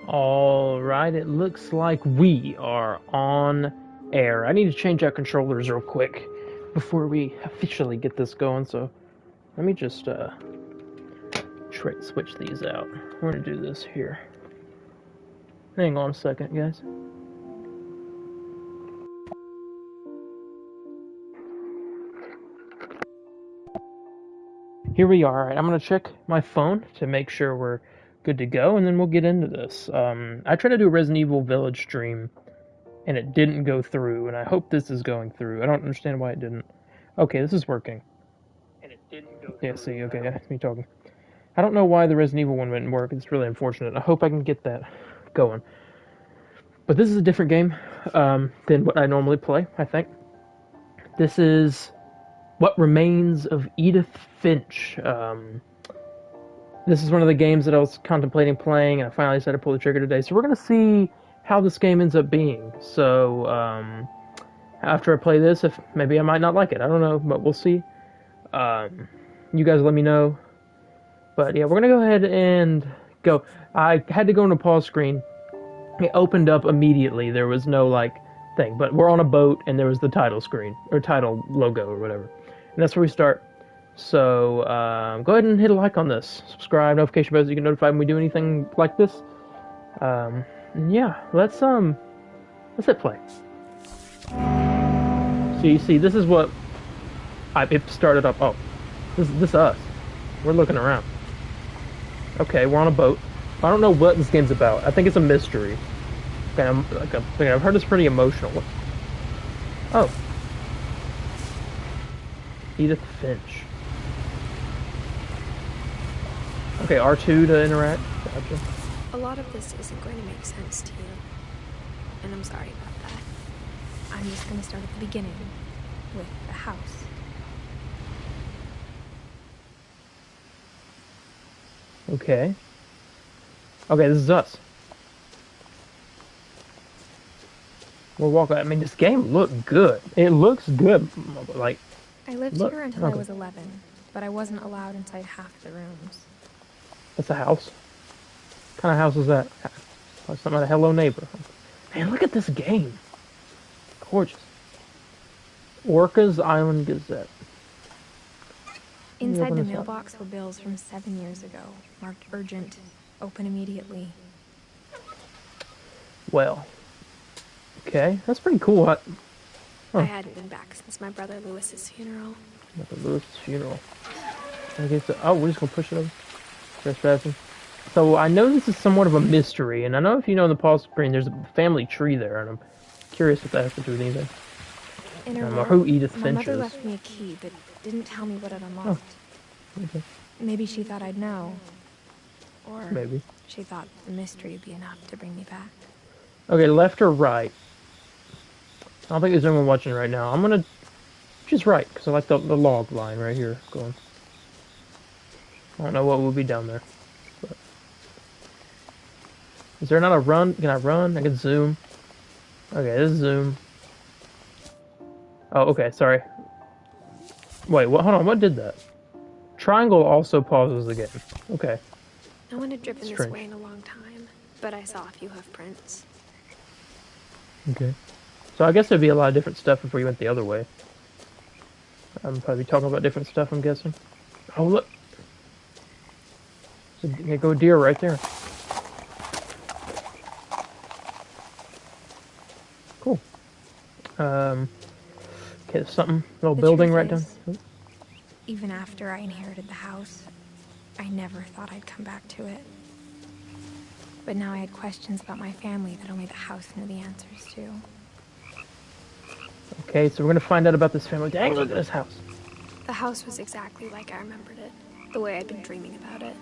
Alright, it looks like we are on air. I need to change out controllers real quick before we officially get this going, so let me just switch these out. We're gonna do this here. Hang on a second, guys. Here we are. Alright, I'm gonna check my phone to make sure we're good to go, and then we'll get into this. I tried to do a Resident Evil Village stream, and it didn't go through, and I hope this is going through. I don't understand why it didn't. Okay, this is working. And it didn't go through. Yeah, see, okay, that's me talking. I don't know why the Resident Evil one didn't work. It's really unfortunate. I hope I can get that going. But this is a different game than what I normally play, I think. This is What Remains of Edith Finch. This is one of the games that I was contemplating playing, and I finally decided to pull the trigger today. So we're going to see how this game ends up being. So after I play this, if maybe I might not like it. I don't know, but we'll see. You guys let me know. But yeah, we're going to go ahead and go. I had to go into pause screen. It opened up immediately. There was no, thing. But we're on a boat, and there was the title screen, or title logo, or whatever. And that's where we start. So, go ahead and hit a like on this. Subscribe, notification bell so you get notified when we do anything like this. Yeah, let's hit play. So you see, this is what it started up. Oh, this is us. We're looking around. Okay, we're on a boat. I don't know what this game's about. I think it's a mystery. I've heard it's pretty emotional. Oh. Edith Finch. Okay, R2 to interact. Gotcha. A lot of this isn't going to make sense to you. And I'm sorry about that. I'm just going to start at the beginning with the house. Okay. Okay, this is us. We'll walk out. I mean, this game looked good. It looks good. I lived here until I was 11, but I wasn't allowed inside half the rooms. That's a house. What kind of house is that? Like something like a Hello Neighbor. Man, look at this game. Gorgeous. Orca's Island Gazette. Inside the mailbox were bills from 7 years ago, marked urgent, open immediately. Well, okay, that's pretty cool. I hadn't been back since my brother Lewis's funeral. Lewis's funeral. Okay, so we're just gonna push it over. Trespassing. So I know this is somewhat of a mystery, and I know if you know the pause screen, there's a family tree there, and I'm curious if that has to do with anything. In or who Edith Finch my mother is. left me a key, but didn't tell me what it unlocked. Oh, okay. Maybe she thought I'd know. Or maybe she thought the mystery would be enough to bring me back. Okay, left or right? I don't think there's anyone watching right now. I'm gonna choose right, because I like the log line right here going. I don't know what will be down there. But. Is there not a run? Can I run? I can zoom. Okay, this is zoom. Oh, okay, sorry. Wait, what? Hold on, what did that? Triangle also pauses the game. Okay. No one had driven this way in a long time, but I saw a few hoof prints. Okay. So I guess there'd be a lot of different stuff if we went the other way. I'm probably talking about different stuff, I'm guessing. Oh, look! There's a deer right there. Cool. Okay, there's something, a little building right down. Even after I inherited the house, I never thought I'd come back to it. But now I had questions about my family that only the house knew the answers to. Okay, so we're gonna find out about this family. Dang, look at this house. The house was exactly like I remembered it, the way I'd been dreaming about it.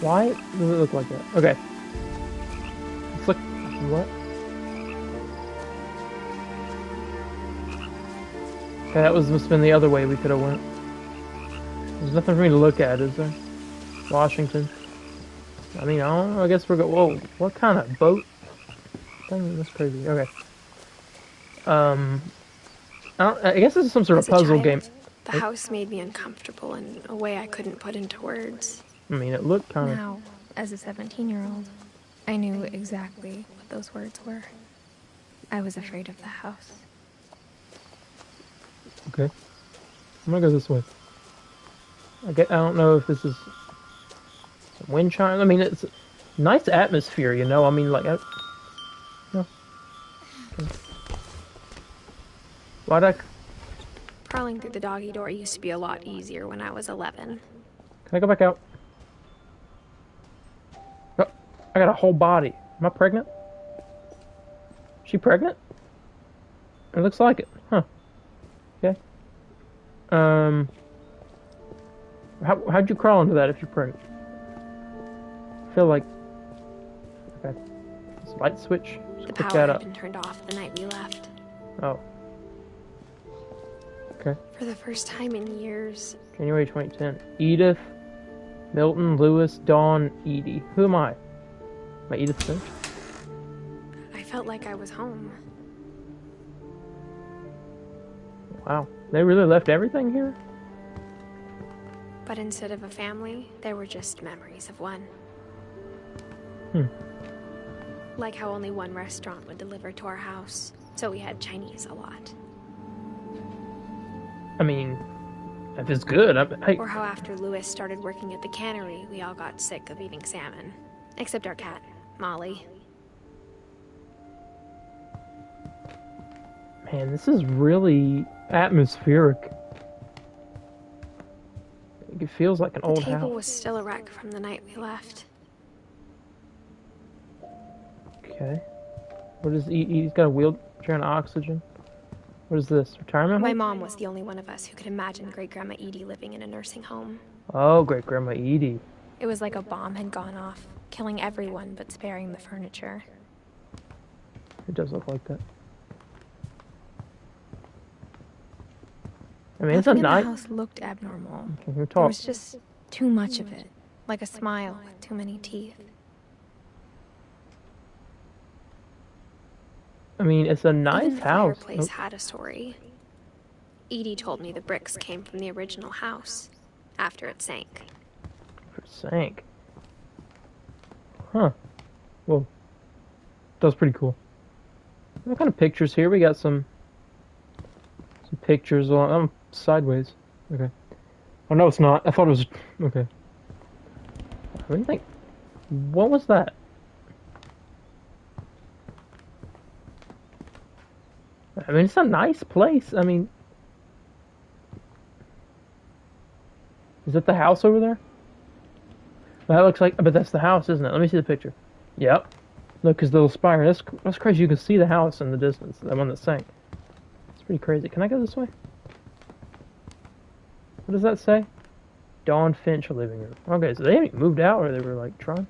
Why does it look like that? Okay. Let's look. What? Okay, that must have been the other way we could have went. There's nothing for me to look at, is there? Washington. I mean, I don't know. I guess we're going. Whoa, what kind of boat? Dang, that's crazy. Okay. I guess this is some sort of puzzle game. The house made me uncomfortable in a way I couldn't put into words. I mean, it looked kind of... Now, As a 17-year-old, I knew exactly what those words were. I was afraid of the house. Okay. I'm gonna go this way. I don't know if this is some wind chime. I mean, it's a nice atmosphere, you know? I mean, like, no. Okay. Why'd I... Crawling through the doggy door used to be a lot easier when I was 11. Can I go back out? Oh, I got a whole body. Am I pregnant? Is she pregnant? It looks like it. Huh. Okay. How'd you crawl into that if you're pregnant? I feel like... Okay. This light switch. Just The pick power that had up. been turned off the night we left. Oh. Okay. For the first time in years, January 2010. Edith, Milton, Lewis, Dawn, Edie. Who am I? Am I Edith Finch? I felt like I was home. Wow. They really left everything here? But instead of a family, there were just memories of one. Like how only one restaurant would deliver to our house, so we had Chinese a lot. I mean, if it's good, hey. Or how after Lewis started working at the cannery, we all got sick of eating salmon. Except our cat, Molly. Man, this is really atmospheric. It feels like an old house. The table was still a wreck from the night we left. Okay. What is he's got a wheelchair and oxygen? What is this? Retirement home? My mom was the only one of us who could imagine Great-Grandma Edie living in a nursing home. Oh, Great-Grandma Edie. It was like a bomb had gone off, killing everyone but sparing the furniture. It does look like that. I mean, it's a Nothing in nice... the house looked abnormal. Can you There talk? was just too much of it, like a smile with too many teeth. I mean, it's a nice Even the house. fireplace had a story. Edie told me the bricks came from the original house, after it sank. It sank. Huh. Well, that's pretty cool. What kind of pictures here? We got some pictures on sideways. Okay. Oh no, it's not. I thought it was okay. What do you think? What was that? I mean, it's a nice place. I mean, is that the house over there? That looks like, but that's the house, isn't it? Let me see the picture. Yep. Look, because the little spire. That's crazy. You can see the house in the distance. The one that sank. It's pretty crazy. Can I go this way? What does that say? Dawn Finch living room. Okay, so they haven't moved out, or they were like trying.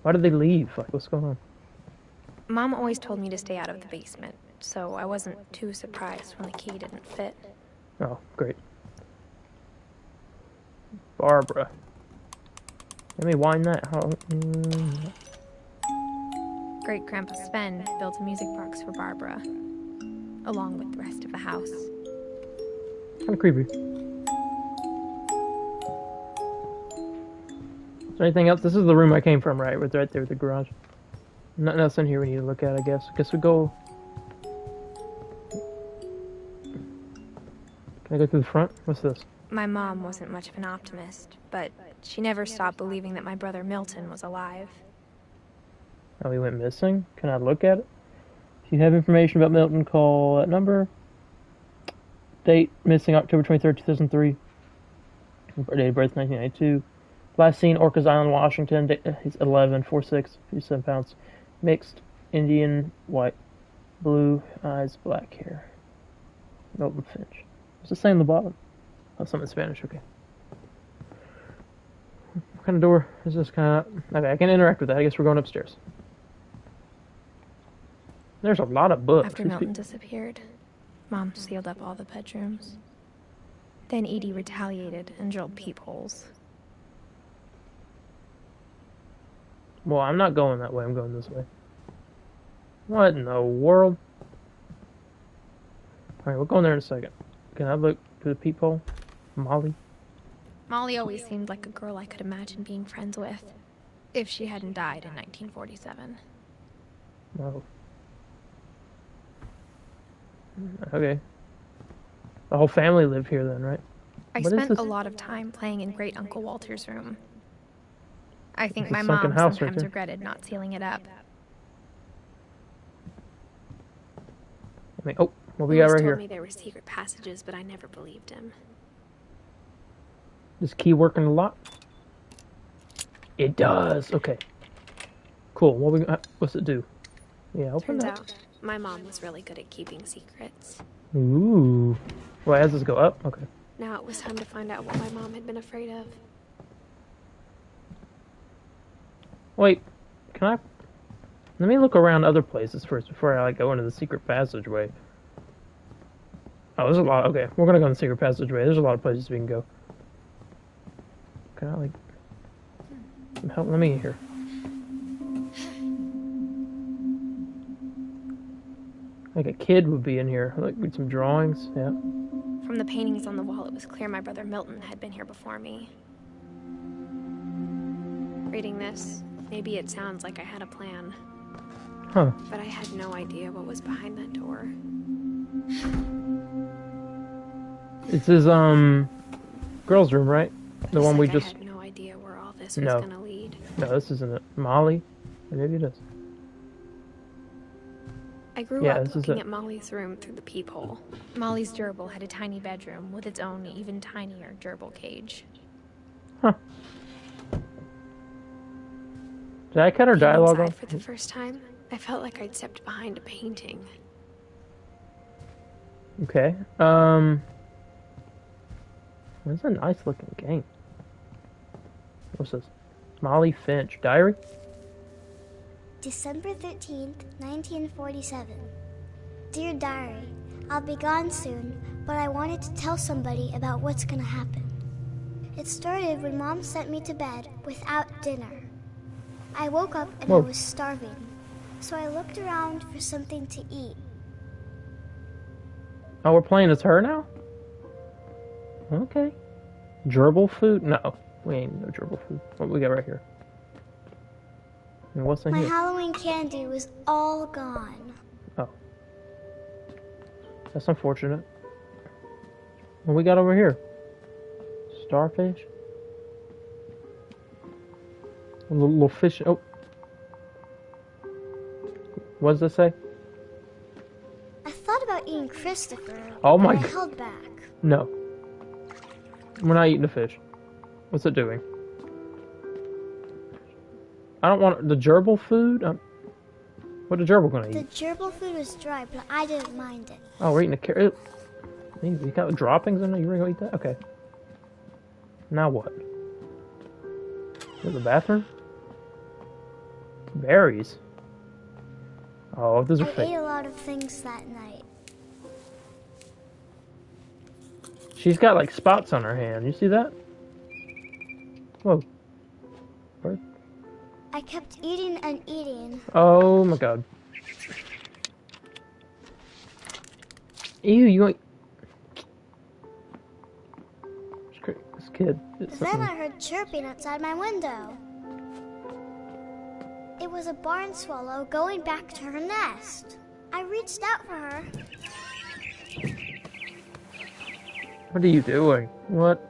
Why did they leave? Like, what's going on? Mom always told me to stay out of the basement, so I wasn't too surprised when the key didn't fit. Oh, great. Barbara. Let me wind that. Great-Grandpa Sven built a music box for Barbara, along with the rest of the house. Kind of creepy. Is there anything else? This is the room I came from, right? Right there with the garage. Nothing else in here we need to look at, I guess. I guess we go... Can I go through the front? What's this? My mom wasn't much of an optimist, but she never stopped believing that my brother Milton was alive. Oh, he went missing? Can I look at it? If you have information about Milton, call that number. Date, missing October 23rd, 2003. Date of birth, 1992. Last seen, Orcas Island, Washington. He's 11, 4'6", 57 pounds. Mixed, Indian, white, blue eyes, black hair. Milton Finch. What's it say on the bottom? Oh, something in Spanish, okay. What kind of door is this kind of... Okay, I can interact with that. I guess we're going upstairs. There's a lot of books. After Milton disappeared, Mom sealed up all the bedrooms. Then Edie retaliated and drilled peepholes. Well, I'm not going that way. I'm going this way. What in the world? Alright, we'll go in there in a second. Can I look through the peephole? Molly? Molly always seemed like a girl I could imagine being friends with. If she hadn't died in 1947. No. Okay. The whole family lived here then, right? I What is spent this? a lot of time playing in Great Uncle Walter's room. I think It's a my sunken mom house right sometimes there. regretted not sealing it up. I mean, oh, what we He got always right told here? me there were secret passages, but I never believed him. Does key work in the lock? It does. Okay. Cool. What's it do? Yeah, open Turns that. out, my mom was really good at keeping secrets. Ooh. Well, as this go up? Okay. Now it was time to find out what my mom had been afraid of. Wait. Can I? Let me look around other places first before I go into the secret passageway. Oh, there's a lot. Okay, we're gonna go in the secret passageway. There's a lot of places we can go. Can I help? Let me in here. Like a kid would be in here. Like read some drawings. Yeah. From the paintings on the wall, it was clear my brother Milton had been here before me. Reading this, maybe it sounds like I had a plan. Huh. But I had no idea what was behind that door. This is girls' room, right? The one we just. I had no idea where all this was No. gonna lead. No, this isn't it. Molly. Maybe it is. I grew Yeah, up this is looking it. at Molly's room through the peephole. Molly's gerbil had a tiny bedroom with its own even tinier gerbil cage. Huh. Did I cut her Being dialogue inside off? for the first time, I felt like I'd stepped behind a painting. Okay. That's a nice looking game. What's this? Molly Finch. Diary? December 13th, 1947. Dear Diary, I'll be gone soon, but I wanted to tell somebody about what's gonna happen. It started when Mom sent me to bed without dinner. I woke up and Whoa. I was starving, so I looked around for something to eat. Oh, we're playing as her now? Okay. Gerbil food? No. We ain't no gerbil food. What we got right here? And what's in My here? Halloween candy was all gone. Oh. That's unfortunate. What we got over here? Starfish? A little fish. Oh. What does this say? I thought about eating Christopher, Oh my but I God. held back. No. We're not eating the fish. What's it doing? I don't want the gerbil food. What the gerbil gonna The eat? gerbil food was dry, but I didn't mind it. Oh, we're eating a carrot. You got droppings in it? You ready to go eat that? Okay. Now what? There's a bathroom? Berries. Oh, those are I fake. ate a lot of things that night. She's got like spots on her hand. You see that? Whoa. Bird. I kept eating and eating. Oh my god. Ew, you ain't. This kid. It's Then something. I heard chirping outside my window. It was a barn swallow going back to her nest. I reached out for her. What are you doing? What?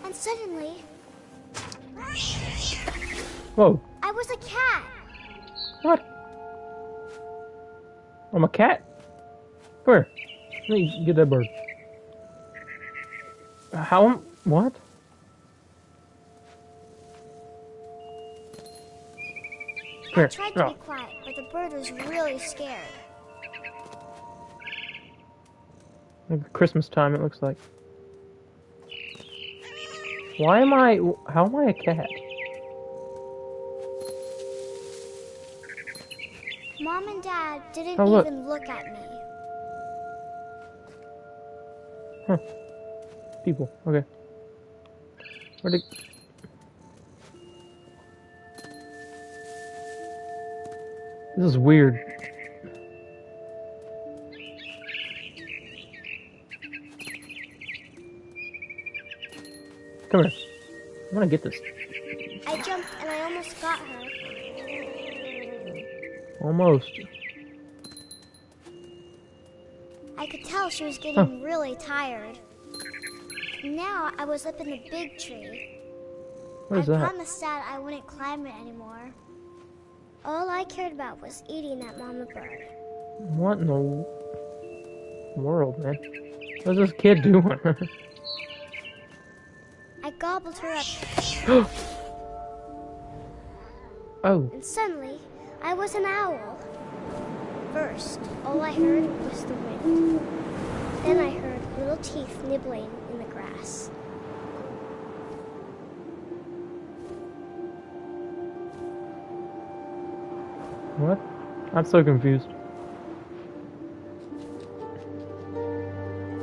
And suddenly, Whoa. I was a cat. What? I'm a cat? Come here. Let me get that bird. How? What? I Here. tried to be quiet, but the bird was really scared. Like Christmas time, it looks like. Why am I? How am I a cat? Mom and Dad didn't Oh, look. even look at me. Huh. People. Okay. Where'd it? This is weird. Come here. I want to get this. I jumped and I almost got her. Almost. I could tell she was getting really tired. Now I was up in the big tree. What is I that? promised Dad I wouldn't climb it anymore. All I cared about was eating that mama bird. What in the world, man? What's this kid doing? I gobbled her up, Oh, and suddenly I was an owl. First, all I heard was the wind. Then I heard little teeth nibbling in the grass. what? I'm so confused.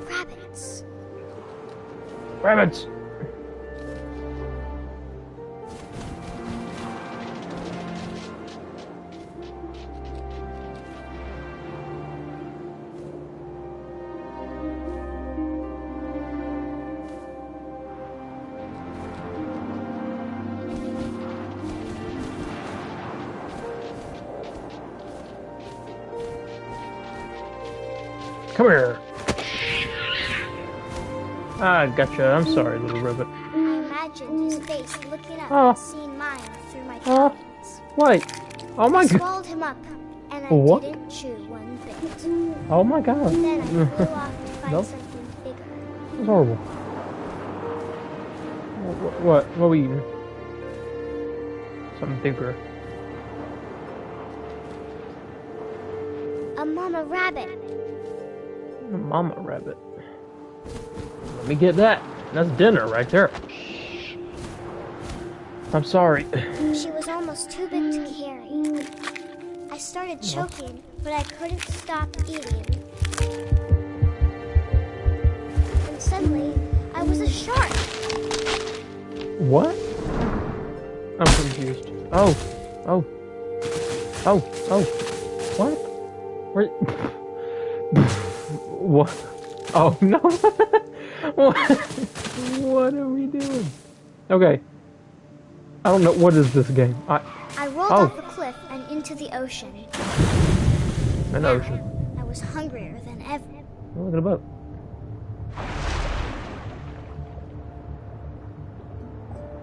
Rabbits. Rabbits! Come here. Ah, gotcha. I'm sorry, little rabbit. I imagined his face looking up Oh. and seeing mine through my Oh. talons. Wait. Oh my I god. swallowed him up, and I What? didn't chew one bit. Oh my god. Then I flew off to find Nope. something bigger. That's horrible. What were you eating? Something bigger. A mama rabbit. A mama rabbit. Let me get that. That's dinner right there. I'm sorry. She was almost too big to carry. I started choking, but I couldn't stop eating. And suddenly, I was a shark. What? I'm confused. Oh. Oh. Oh. Oh. What? Where? What? Oh no! What are we doing? Okay. I don't know. What is this game? I rolled off a cliff and into the ocean. An Now, ocean. I was hungrier than ever. Oh, look at a boat.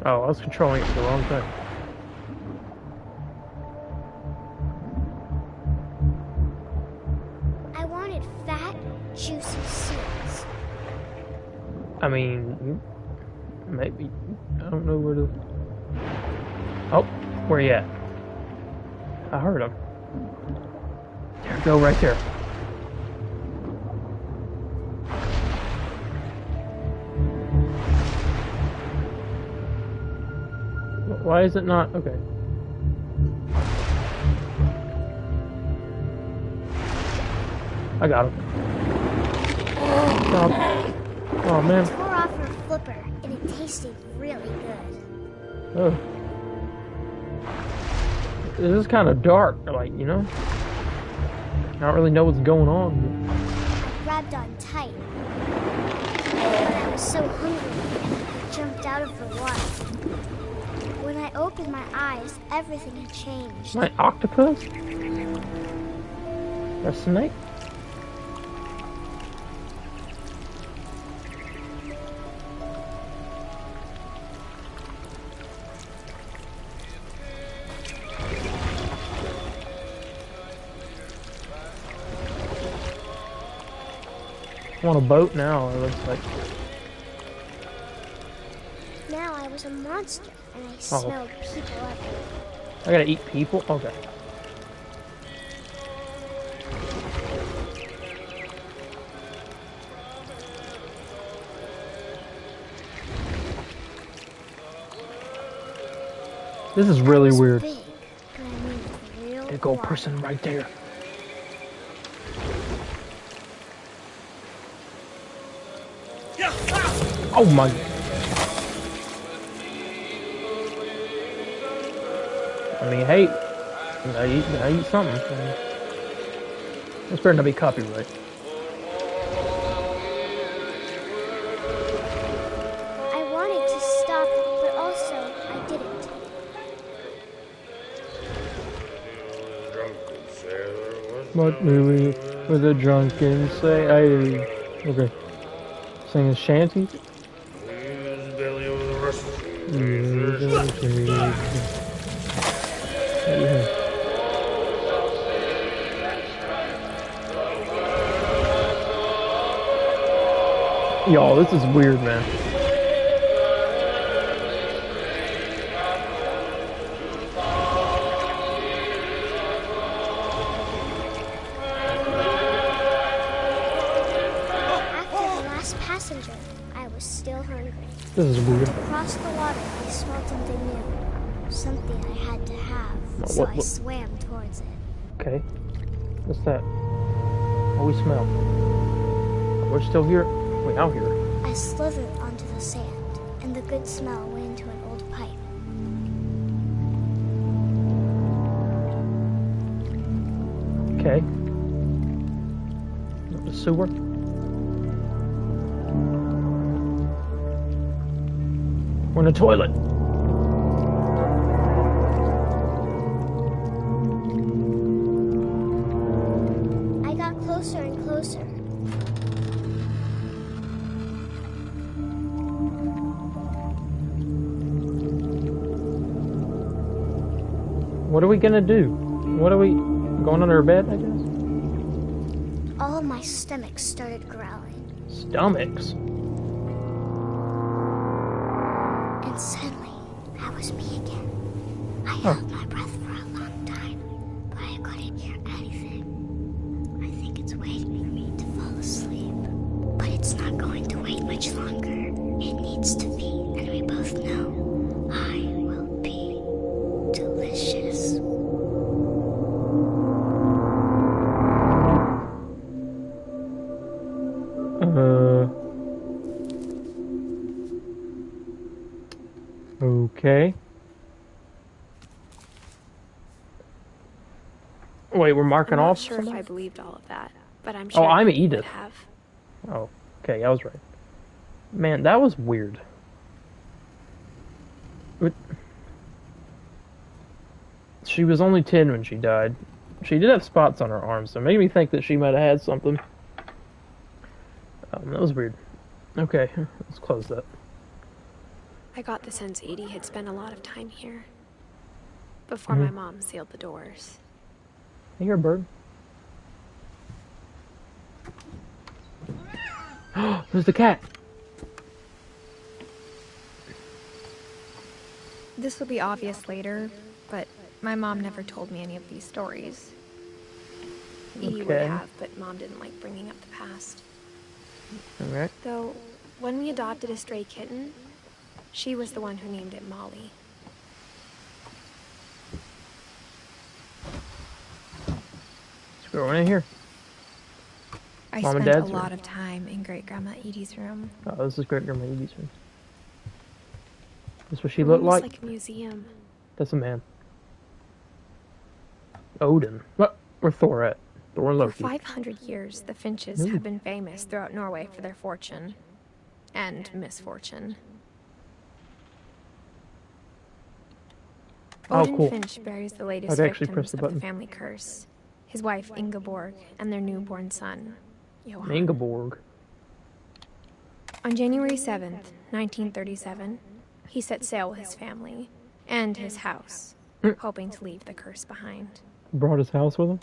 Oh, I was controlling it for the wrong thing. I wanted fat, juicy seals. I mean, maybe. I don't know where to. Oh, where you at? I heard him. There, go right there. Why is it not? Okay. I got him. Stop. Oh man. I tore off her flipper, and it tasted really good. Oh. This is kind of dark, like, you know? I don't really know what's going on. I grabbed on tight. But I was so hungry, I jumped out of the water. When I opened my eyes, everything had changed. My octopus? A snake? I'm on a boat now, it looks like. Now I was a monster, and I smelled people everywhere. I gotta eat people? Okay. This is really weird. Big, but I mean real Big old wide. person right there. Oh my. I mean, hey, I eat something. This better not be copyright. I wanted to stop, but also I didn't. What do we with a drunken say? Okay. Sing a shanty. Yeah. Y'all, this is weird, man. Passenger, I was still hungry. This is weird. Across the water, I smelled something new. Something I had to have, so I swam towards it. Okay. What's that? Oh, we smell. We're still here. Wait, out here. I slithered onto the sand, and the good smell went into an old pipe. Okay. The sewer. We're in a toilet. I got closer and closer. What are we gonna do? What are we going under our bed, I guess? All of my stomach started growling. Stomachs? And suddenly, that was me again. I held my breath for a long time, but I couldn't hear anything. I think it's waiting for me to fall asleep. But it's not going to wait much longer. It needs to be, and we both know I will be delicious. Okay. Wait, we're marking I'm not off? sure if I believed all of that, but I'm sure I'm you Edith. would have. Oh, okay, I was right. Man, that was weird. She was only 10 when she died. She did have spots on her arms, so it made me think that she might have had something. That was weird. Okay, let's close that. I got the sense Edie had spent a lot of time here before my mom sealed the doors. Hey, here, bird. There's the cat. This will be obvious later, but my mom never told me any of these stories. Edie would have, but Mom didn't like bringing up the past. Alright. Though, when we adopted a stray kitten, she was the one who named it Molly. Let's go in here. I Mom and spent a Dad's lot room. of time in Great-Grandma Edie's room. Oh, this is Great Grandma Edie's room. This is what she The looked room was like? like a museum. That's a man. Odin. What? Where's Thor at? Thor and For Loki. 500 years, the Finches have been famous throughout Norway for their fortune and misfortune. Oh, Odin cool. Finch buries the latest I'd actually press victims the of button. the family curse, his wife Ingeborg and their newborn son, Johan. Ingeborg. On January 7th, 1937, he set sail with his family and his house, hoping to leave the curse behind. Brought his house with him?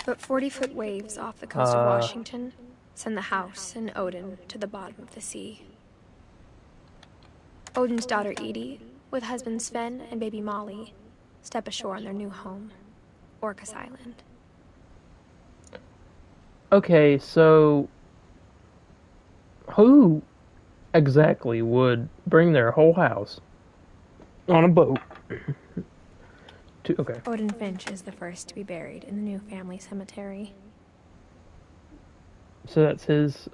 But 40-foot waves off the coast of Washington send the house and Odin to the bottom of the sea. Odin's daughter Edie, with husband Sven and baby Molly, step ashore on their new home, Orcas Island. Okay, so who exactly would bring their whole house on a boat? Okay. Odin Finch is the first to be buried in the new family cemetery. So that's his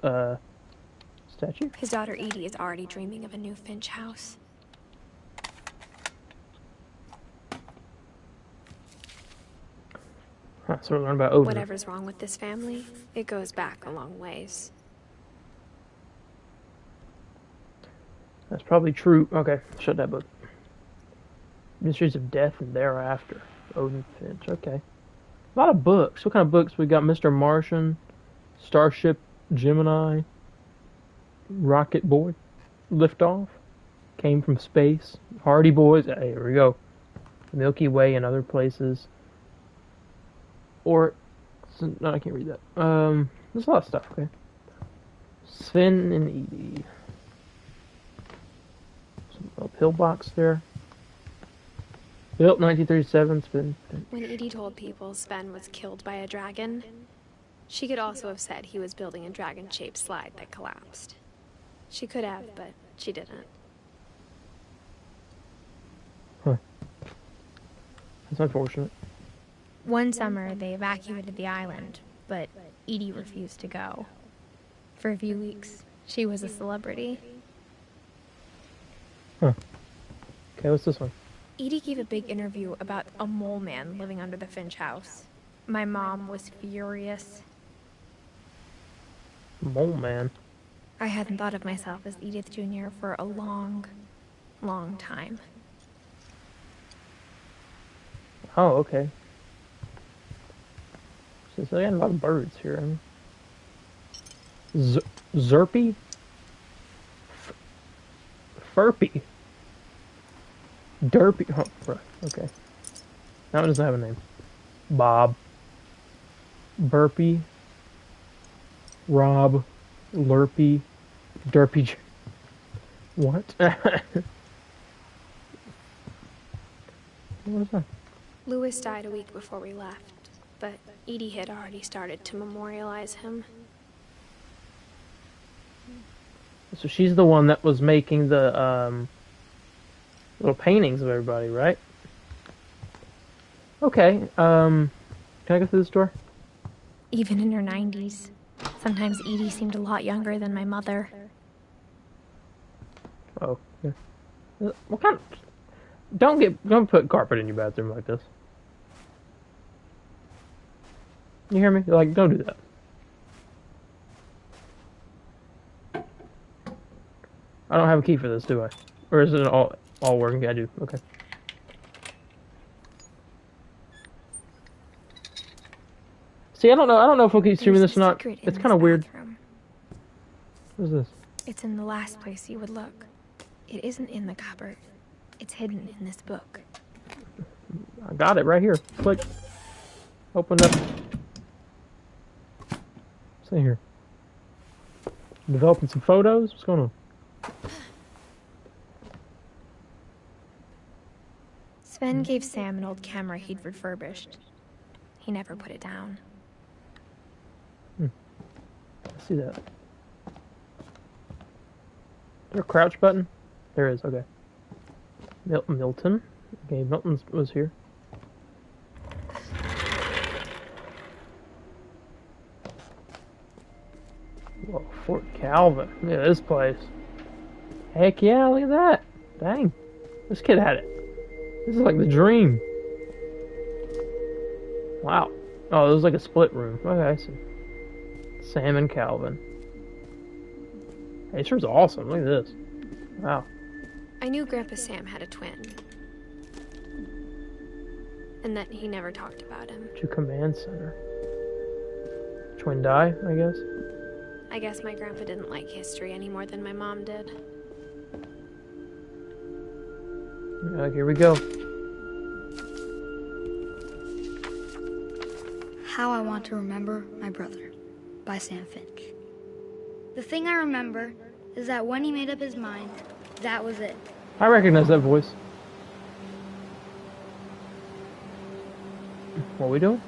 statue? His daughter Edie is already dreaming of a new Finch house. Huh, so we learned about Odin. Whatever's wrong with this family, it goes back a long ways. That's probably true. Okay, shut that book. Mysteries of Death and Thereafter. Odin Finch, okay. A lot of books. What kind of books? We got Mr. Martian, Starship Gemini, Rocket Boy, Liftoff, Came from Space, Hardy Boys. Hey, here we go. Milky Way and other places. Or, no, I can't read that. There's a lot of stuff. Okay. Sven and Edie. A pillbox there. Built 1937. Sven. When Edie told people Sven was killed by a dragon, she could also have said he was building a dragon-shaped slide that collapsed. She could have, but she didn't. Huh. That's unfortunate. One summer, they evacuated the island, but Edie refused to go. For a few weeks, she was a celebrity. Huh. Okay, what's this one? Edie gave a big interview about a mole man living under the Finch house. My mom was furious. Mole man. I hadn't thought of myself as Edith Jr. for a long, long time. Oh, okay. So I got a lot of birds here. Zerpy? Furpy? Derpy? Oh, right, okay. That one doesn't have a name. Bob. Burpy. Rob. Lurpy. Derpy. What? What was that? Louis died a week before we left, but Edie had already started to memorialize him. So she's the one that was making the little paintings of everybody, right? Okay. Can I go through this door? Even in her 90s, sometimes Edie seemed a lot younger than my mother. Oh, yeah. What kind of... Don't put carpet in your bathroom like this. You hear me? Like, don't do that. I don't have a key for this, do I? Or is it all working? I do. Okay. See, I don't know if we'll keep streaming this or not. It's kind of weird. What is this? It's in the last place you would look. It isn't in the cupboard. It's hidden in this book. I got it right here. Click. Open up. What's in here? Developing some photos? What's going on? Sven gave Sam an old camera he'd refurbished. He never put it down. I see that. Is there a crouch button? There is, okay. Milton. Okay, Milton was here. Whoa, Fort Calvin. Look at this place. Heck yeah, look at that. Dang. This kid had it. This is like the dream. Wow. Oh, this is like a split room. Okay, I see. Sam and Calvin. Hey, this room's awesome. Look at this. Wow. I knew Grandpa Sam had a twin. And that he never talked about him. To command center. Twin die, I guess. I guess my grandpa didn't like history any more than my mom did. Here we go. How I Want to Remember My Brother by Sam Finch. The thing I remember is that when he made up his mind, that was it. I recognize that voice. What are we doing?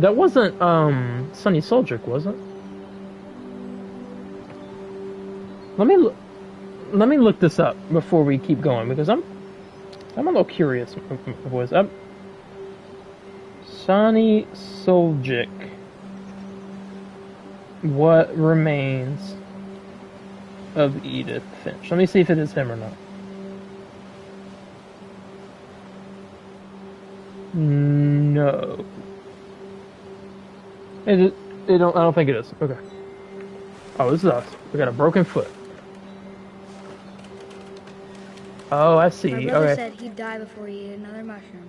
That wasn't Sonny Soljic, was it? Let me look this up before we keep going because I'm a little curious. Voice up. Sonny Soljic. What Remains of Edith Finch? Let me see if it is him or not. No. I don't think it is. Okay. Oh, this is us. We got a broken foot. Oh, I see. My brother Okay. said he'd die before he ate another mushroom.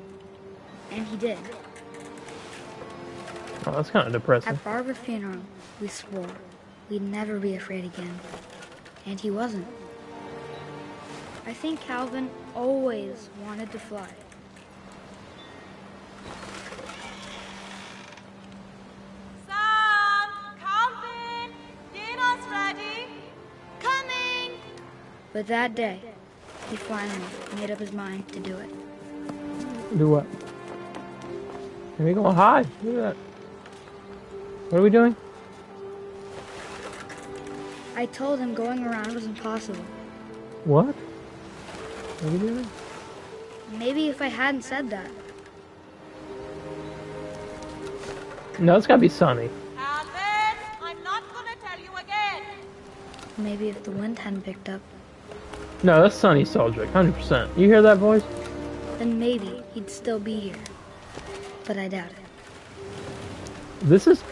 And he did. Oh, that's kind of depressing. At Barbara's funeral, we swore we'd never be afraid again. And he wasn't. I think Calvin always wanted to fly. Sam! Calvin! Dinner's ready! Coming! But that day, he finally made up his mind to do it. Do what? Here we go. Hi. Look at that. What are we doing? I told him going around was impossible. What? What are we doing? Maybe if I hadn't said that. No, it's gotta be sunny. Calvin! I'm not gonna tell you again! Maybe if the wind hadn't picked up, No, that's sunny, Soldrick. 100%. You hear that, boys? then maybe he'd still be here. But I doubt it. This is.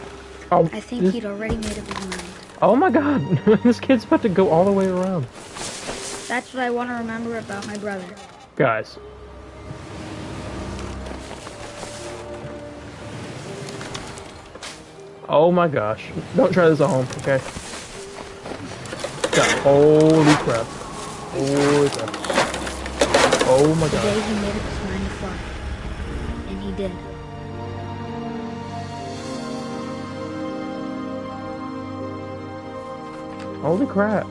Oh, I think this- he'd already made up his mind. Oh my God! This kid's about to go all the way around. That's what I want to remember about my brother. Guys. Oh my gosh. Don't try this at home, okay? God, holy crap. Holy crap. Oh my The day God. he made up his mind to fly. And he did. Holy crap.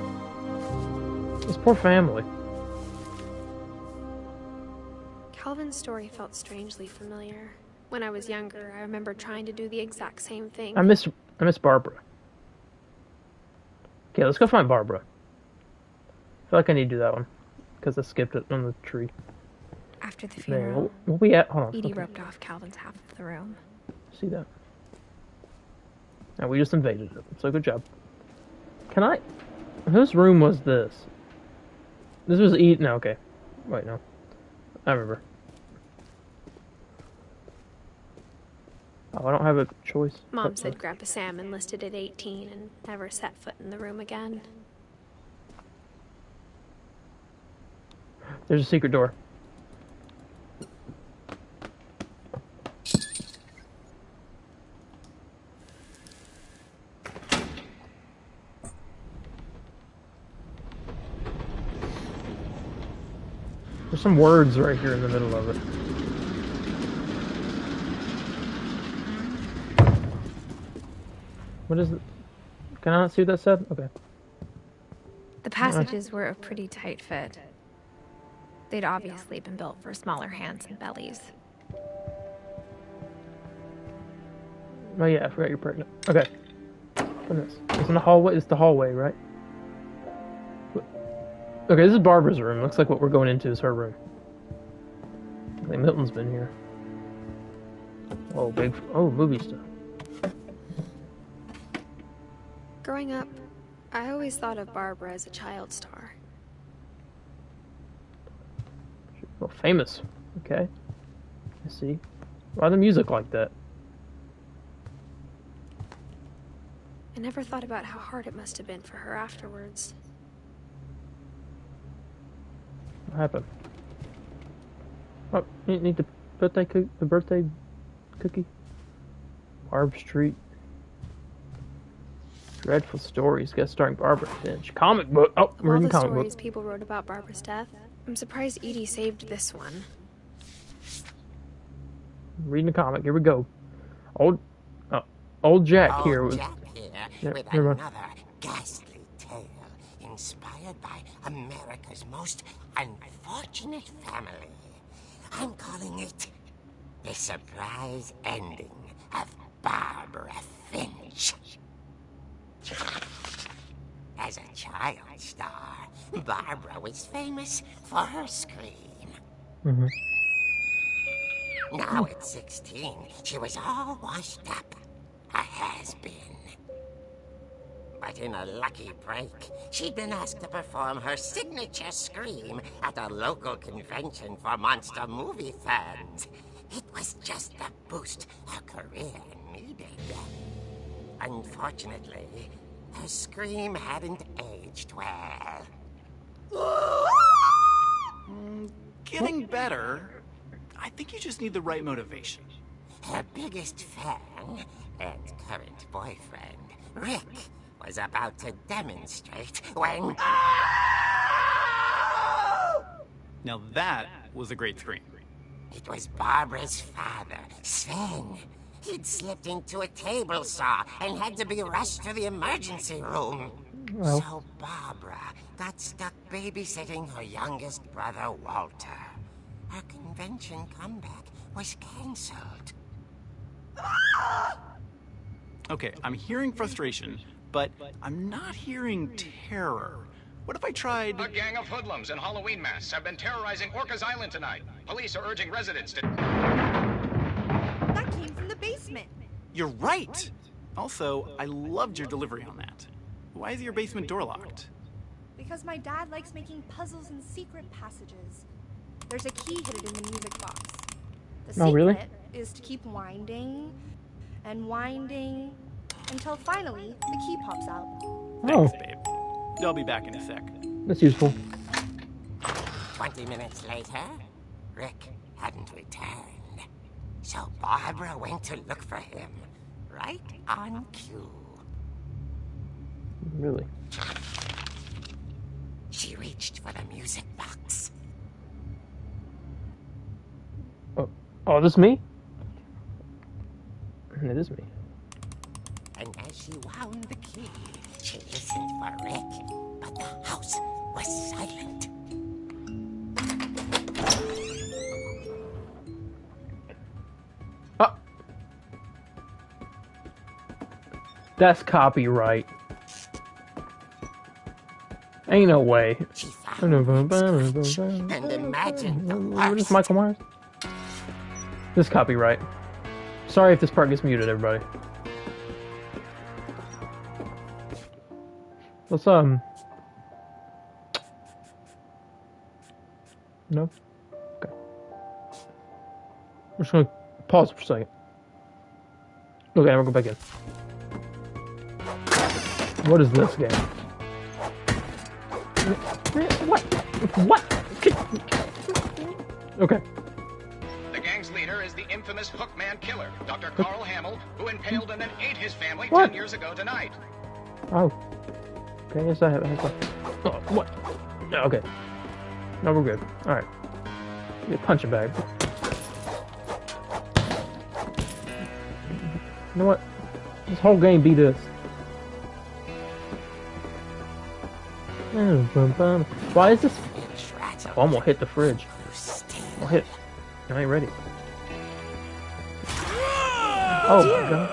This poor family. Calvin's story felt strangely familiar. When I was younger, I remember trying to do the exact same thing. I miss Barbara. Okay, let's go find Barbara. I feel like I need to do that one. Because I skipped it on the tree. After the There. funeral, What we at? Hold on. Edie Okay. roped off Calvin's half of the room. See that? Now we just invaded it. So good job. Can I? Whose room was this? This was No, okay. Wait, no. I remember. Oh, I don't have a choice. Mom said Grandpa Sam enlisted at 18 and never set foot in the room again. There's a secret door. There's some words right here in the middle of it. What is it? Can I not see what that said? Okay. The passages were a pretty tight fit. They'd obviously been built for smaller hands and bellies. Oh yeah, I forgot you're pregnant. Okay. Goodness. It's in the hallway. It's the hallway, right? Okay, this is Barbara's room. Looks like what we're going into is her room. I think Milton's been here. Oh, movie stuff. Growing up, I always thought of Barbara as a child star. Well, famous. Okay. I see. Why the music like that? I never thought about how hard it must have been for her afterwards. What happened? Oh, you need the birthday cookie? Barb Street. Dreadful Stories, guest starring Barbara Finch. Comic book. Oh, Of we're all reading the comic stories book. people wrote about Barbara's death, I'm surprised Edie saved this one. Reading the comic. Here we go. Old Jack here was. Jack here Yeah, with never mind. another ghastly tale inspired by America's most unfortunate family. I'm calling it The Surprise Ending of Barbara Finch. As a child star, Barbara was famous for her scream. Mhm. Now at 16, she was all washed up. A has-been. But in a lucky break, she'd been asked to perform her signature scream at a local convention for monster movie fans. It was just the boost her career needed. Unfortunately, her scream hadn't aged well. getting better. I think you just need the right motivation. Her biggest fan and current boyfriend, Rick, was about to demonstrate when... Now that was a great scream. It was Barbara's father, Sven. He'd slipped into a table saw and had to be rushed to the emergency room. Well. So Barbara got stuck babysitting her youngest brother, Walter. Her convention comeback was cancelled. Okay, I'm hearing frustration, but I'm not hearing terror. What if I tried... A gang of hoodlums in Halloween masks have been terrorizing Orcas Island tonight. Police are urging residents to... That came from the basement. You're right! Also, I loved your delivery on that. Why is your basement door locked? Because my dad likes making puzzles and secret passages. There's a key hidden in the music box. The secret really? is to keep winding and winding until finally the key pops out. Thanks, babe. I'll be back in a sec. That's useful. 20 minutes later, Rick hadn't returned. So Barbara went to look for him, right on cue. Really? She reached for the music box. Oh, this is me? It is me. And as she wound the key, she listened for Rick, but the house was silent. Oh. That's copyright. Ain't no way. She found Rick's couch and imagined the What is worst. Michael Myers? This is copyright. Sorry if this part gets muted, everybody. Let's No? Okay. I'm just gonna pause for a second. Okay, I'm gonna go back in. What is this game? What? What? Okay. The gang's leader is the infamous Hookman killer, Dr. Carl Hamill, who impaled and then ate his family What? 10 years ago tonight. Oh. Okay, yes, I have a... Oh, what? No, okay. No, we're good. Alright. Get a punching bag. You know what? This whole game be this. Why is this... Oh, I'm gonna hit the fridge. I'll hit... I ain't ready. Oh, my God.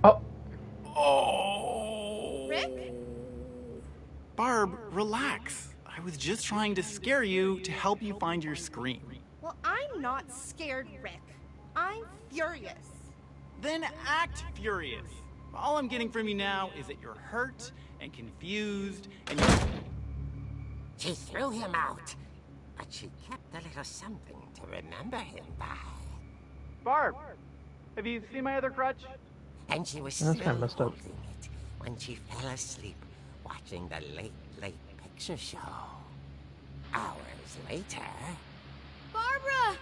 Oh. Oh. Rick? Barb, relax. I was just trying to scare you to help you find your scream. Well, I'm not scared, Rick. I'm furious. Then act furious. All I'm getting from you now is that you're hurt and confused and you're... She threw him out, but she kept a little something to remember him by. Barb, have you seen my other crutch? And she was That's still kinda messed up. holding it when she fell asleep watching the late picture show. Hours later... Barbara!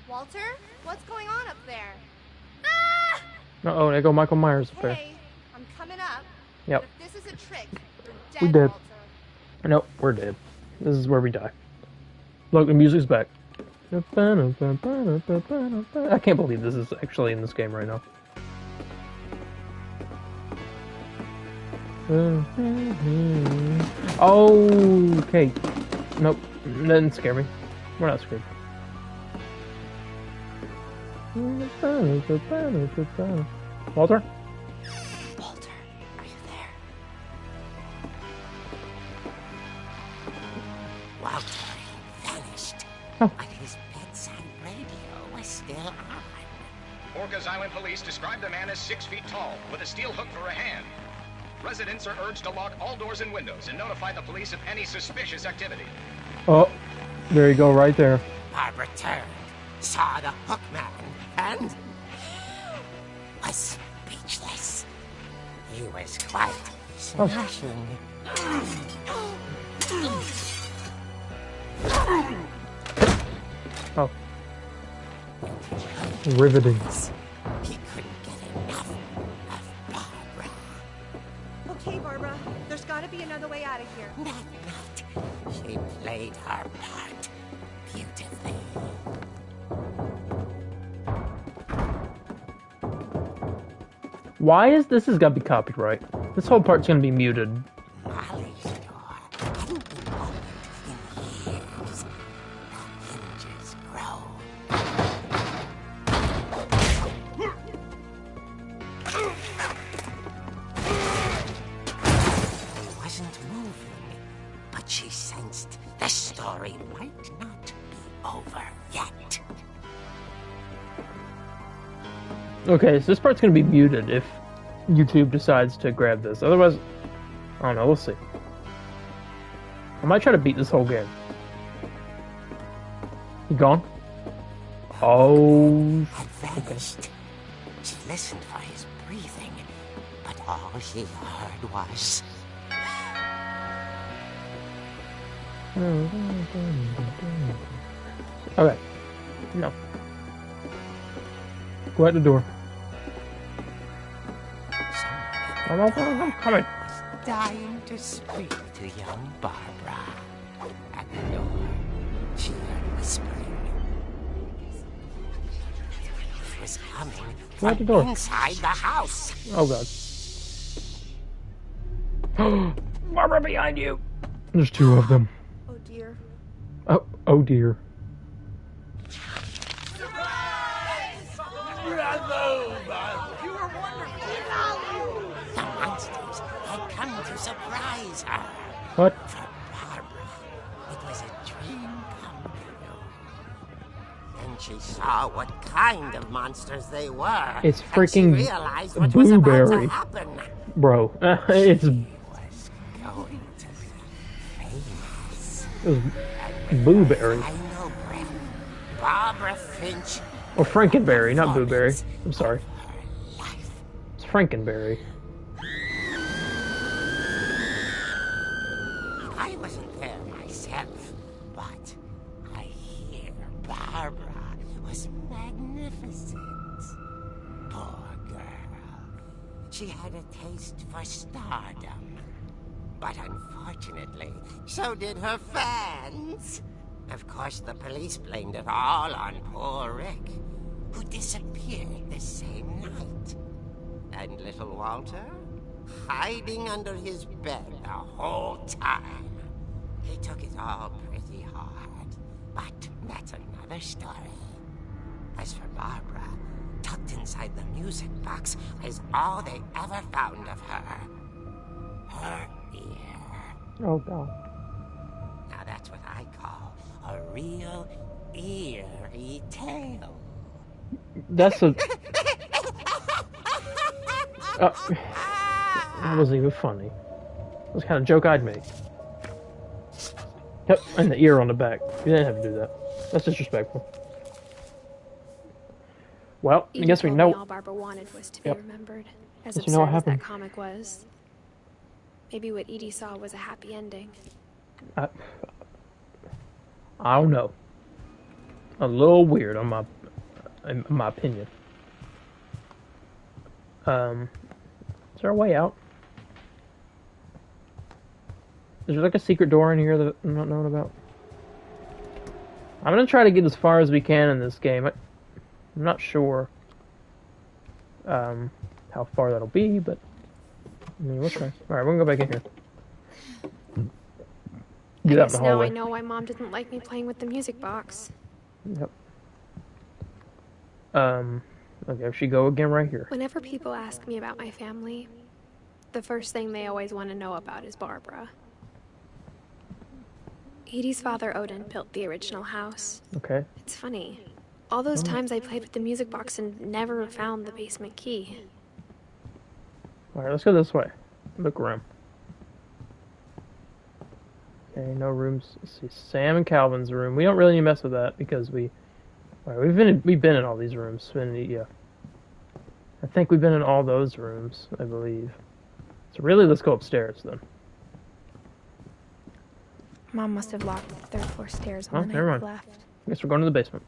Walter, what's going on up there? Uh-oh, there go Michael Myers up there. Hey, I'm coming up. Yep. But if this is a trick, you're dead, We did. Walter. Nope, we're dead. This is where we die. Look, the music's back. I can't believe this is actually in this game right now. Okay. Nope, that didn't scare me. We're not scared. Walter? Walter, are you there? Walter vanished, Oh. but his bedside radio was still on. Orcas Island police describe the man as 6 feet tall, with a steel hook for a hand. Residents are urged to lock all doors and windows and notify the police of any suspicious activity. Oh, there you go, right there. Barbara turned, saw the hook man, and was speechless. He was quite smashing. Oh. Riveting. He couldn't get enough of Barbara. Okay, Barbara. There's got to be another way out of here. Not. She played her part beautifully. Why is this has got to be copyright? This whole part's gonna be muted. Molly's door hadn't been opened in years. The hinges grow. He wasn't moving, but she sensed the story might not be over yet. Okay, so this part's gonna be muted if YouTube decides to grab this. Otherwise, I don't know, we'll see. I might try to beat this whole game. You gone? Oh, Had vanished. She listened for his breathing, but all she heard was... okay. No. Go out the door. I'm coming. Dying to speak to young Barbara. At the door, she heard whispering. It was coming Go out the from door. inside the house. Oh god. Barbara behind you. There's two of them. Oh, dear. Oh dear. The monsters had come to surprise her. What? For Barbara, it was a dream come true. Then she saw what kind of monsters they were. It's and freaking she realized what was about Blueberry. to happen. Bro, it's Was going to be famous. Blueberry. Final breath, Barbara Finch. Or Frankenberry, not Blueberry. I'm sorry. Her life. It's Frankenberry. I wasn't there myself, but I hear Barbara was magnificent. Poor girl. She had a taste for stardom. But unfortunately, so did her fans. Of course, the police blamed it all on poor Rick, who disappeared the same night. And little Walter? Hiding under his bed the whole time. He took it all pretty hard, but that's another story. As for Barbara, tucked inside the music box is all they ever found of her. Her ear. Oh god. Now that's what I call a real eerie tale. That's a... that wasn't even funny. It was the kind of joke I'd make. Yep, and the ear on the back. You didn't have to do that. That's disrespectful. Well, I guess we know... All Barbara wanted was to Yep. be remembered. As Guess you know what absurd as that happened. comic was. Maybe what Edie saw was a happy ending. I don't know. A little weird in my opinion. Is there a way out? Is there like a secret door in here that I'm not knowing about? I'm gonna try to get as far as we can in this game. I'm not sure how far that'll be, but I mean, we'll try. Alright, we're gonna go back in here. I Get out in guess the now hallway. I know why Mom didn't like me playing with the music box. Yep. Okay, if she go again right here. Whenever people ask me about my family, the first thing they always want to know about is Barbara. Edie's father, Odin, built the original house. Okay. It's funny. All those times I played with the music box and never found the basement key. Alright, let's go this way. Look around. Okay, no rooms. Let's see, Sam and Calvin's room. We don't really need to mess with that because alright, we've been in all these rooms. Yeah. I think we've been in all those rooms, I believe. So really, let's go upstairs then. Mom must have locked the third floor stairs Oh, on the never night we mind. left. Guess we're going to the basement.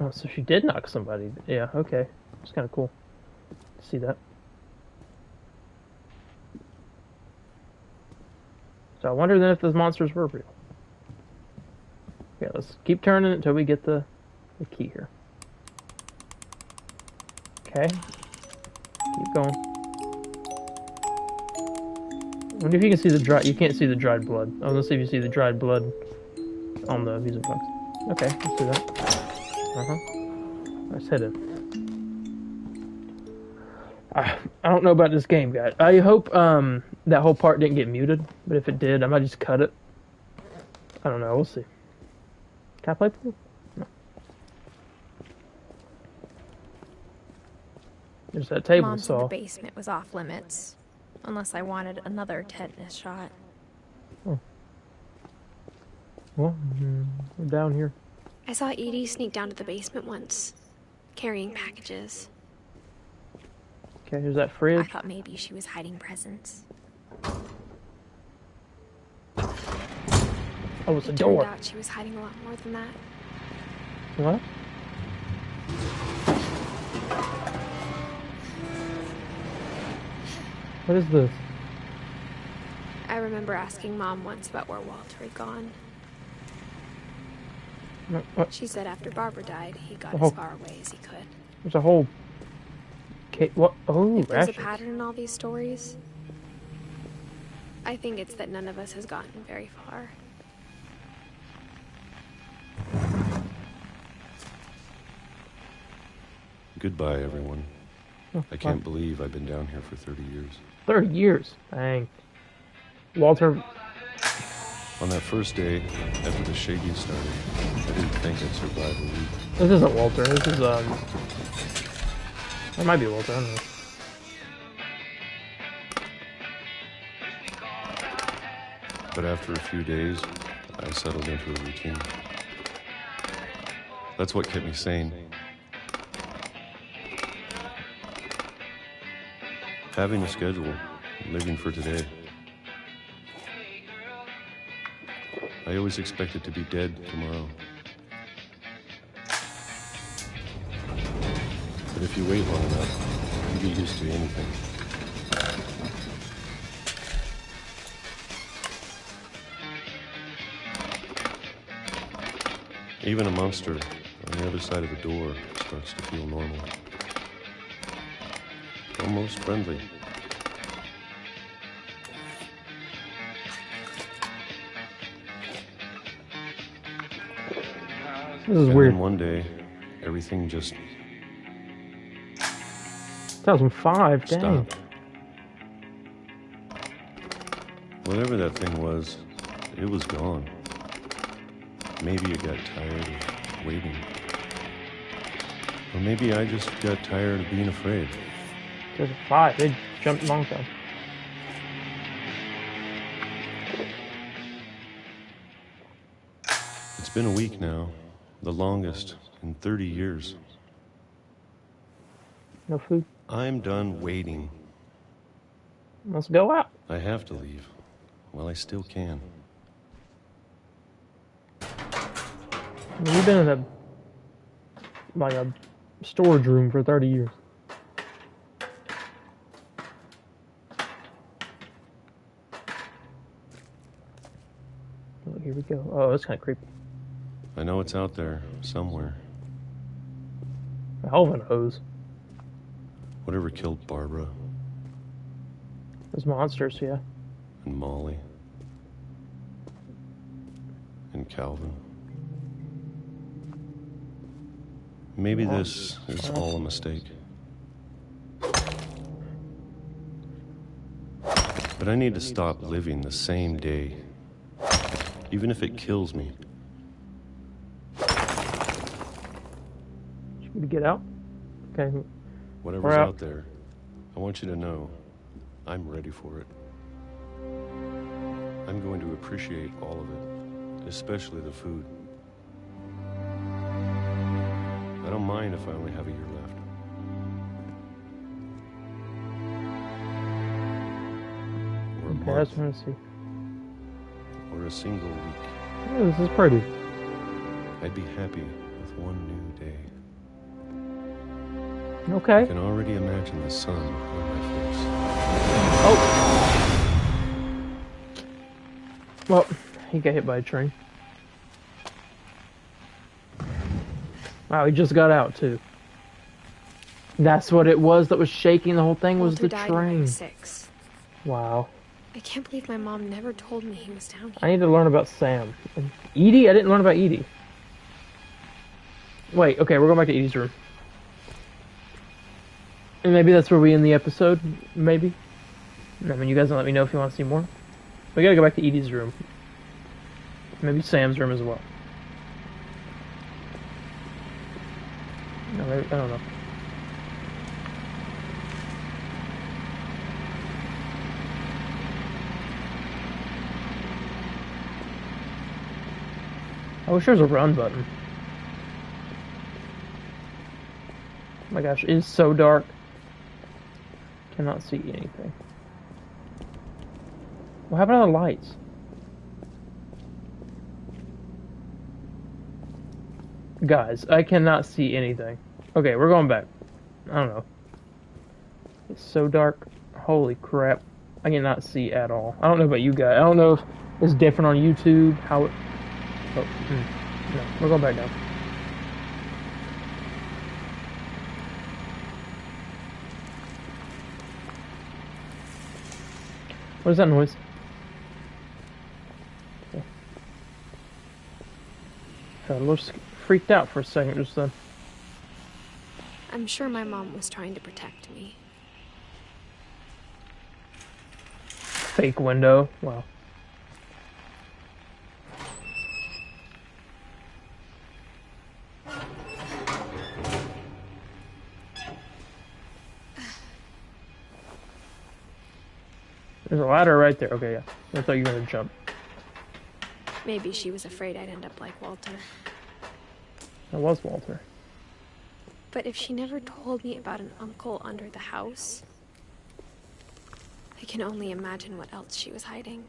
Oh, so she did knock somebody. Yeah, okay. It's kind of cool to see that. So I wonder then if those monsters were real. Okay, let's keep turning it until we get the key here. Okay. Keep going. I wonder if you can see the dry... You can't see the dried blood. I was gonna see if you see the dried blood on the music box. Okay, let's do that. Let's hit it. I don't know about this game, guys. I hope that whole part didn't get muted, but if it did, I might just cut it. I don't know. We'll see. Can I play pool? No. There's that table Mom said saw. the basement was off limits, unless I wanted another tetanus shot. Oh. Well, we're down here. I saw Edie sneak down to the basement once, carrying packages. Okay, here's that I fridge. thought maybe she was hiding presents. Oh, it's a It door. turned out she was hiding a lot more than that. What? What is this? I remember asking Mom once about where Walter had gone. No, what? She said after Barbara died, he got Oh. as far away as he could. There's a whole... What? Oh, If there's a rations. pattern in all these stories, I think it's that none of us has gotten very far. Goodbye, everyone. Oh, I can't believe I've been down here for 30 years. 30 years. Dang. Walter... On that first day, after the shaking started, I didn't think I'd survive a week. This isn't Walter. This is, It might be Walter, I don't know. But after a few days, I settled into a routine. That's what kept me sane. Having a schedule, living for today. I always expected to be dead tomorrow. But if you wait long enough, you get used to anything. Even a monster on the other side of the door starts to feel normal. Almost friendly. This is And weird. then one day, everything just 2005, dang. stopped. Whatever that thing was, it was gone. Maybe it got tired of waiting. Or maybe I just got tired of being afraid. 2005, they jumped a long time. It's been a week now, the longest in 30 years. No food. I'm done waiting. Let's go out. I have to leave. Well, I still can. We've been in a storage room for 30 years. Oh, here we go. Oh, that's kind of creepy. I know it's out there, somewhere. A hell of an hose. Whatever killed Barbara Those monsters, yeah. and Molly and Calvin. Maybe this is all a mistake. But I need to stop living the same day, even if it kills me. Should we get out? Okay. Whatever's We're out. out there, I want you to know I'm ready for it. I'm going to appreciate all of it, especially the food. I don't mind if I only have a year left. Or a Okay, I just month. want to see. or a single week. Yeah, this is pretty. I'd be happy with one new day. Okay. I can already imagine the sun on my face. Oh. Well, he got hit by a train. Wow, he just got out too. That's what it was that was shaking the whole thing, was Walter the died when I train. was 6. Wow. I can't believe my mom never told me he was down here. I need to learn about Sam. Edie? I didn't learn about Edie. Wait, okay, we're going back to Edie's room. And maybe that's where we end the episode, maybe? I mean, you guys can let me know if you want to see more. We gotta go back to Edie's room. Maybe Sam's room as well. No, maybe, I don't know. I wish there was a run button. Oh my gosh, it is so dark. Cannot see anything. What happened to the lights? Guys, I cannot see anything. Okay, we're going back. I don't know. It's so dark. Holy crap. I cannot see at all. I don't know about you guys. I don't know if it's different on YouTube. How it... Oh, no, we're going back down. What is that noise? Okay. I got a little freaked out for a second just then. I'm sure my mom was trying to protect me. Fake window. Wow. There's a ladder right there. Okay, yeah. I thought you were gonna jump. Maybe she was afraid I'd end up like Walter. That was Walter. But if she never told me about an uncle under the house, I can only imagine what else she was hiding.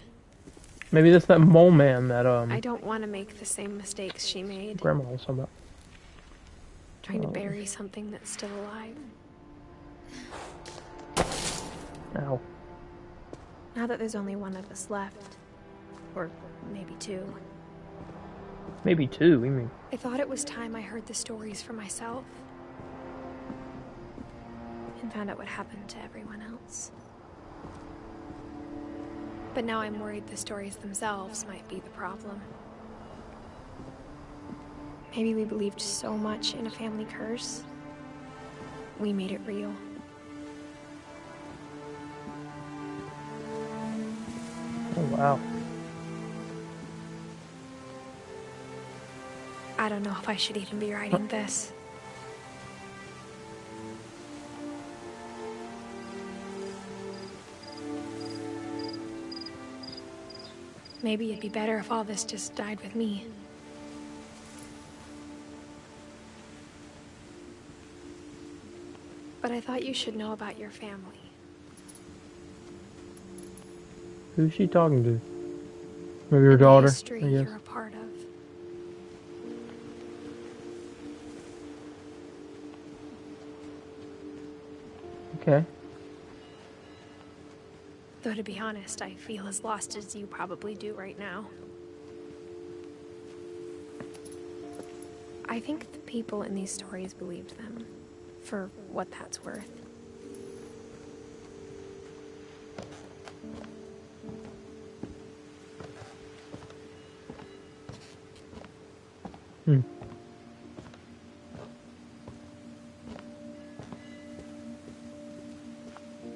Maybe that's that mole man that I don't want to make the same mistakes she made. Grandma was talking about. Trying to bury something that's still alive. Ow. Now that there's only one of us left, or maybe 2. Maybe 2, you mean? I thought it was time I heard the stories for myself and found out what happened to everyone else. But now I'm worried the stories themselves might be the problem. Maybe we believed so much in a family curse, we made it real. Oh, wow. I don't know if I should even be writing this. Maybe it'd be better if all this just died with me. But I thought you should know about your family. Who's she talking to? Maybe her daughter, History I guess. you're a part of. Okay. Though to be honest, I feel as lost as you probably do right now. I think the people in these stories believed them, for what that's worth. Hmm.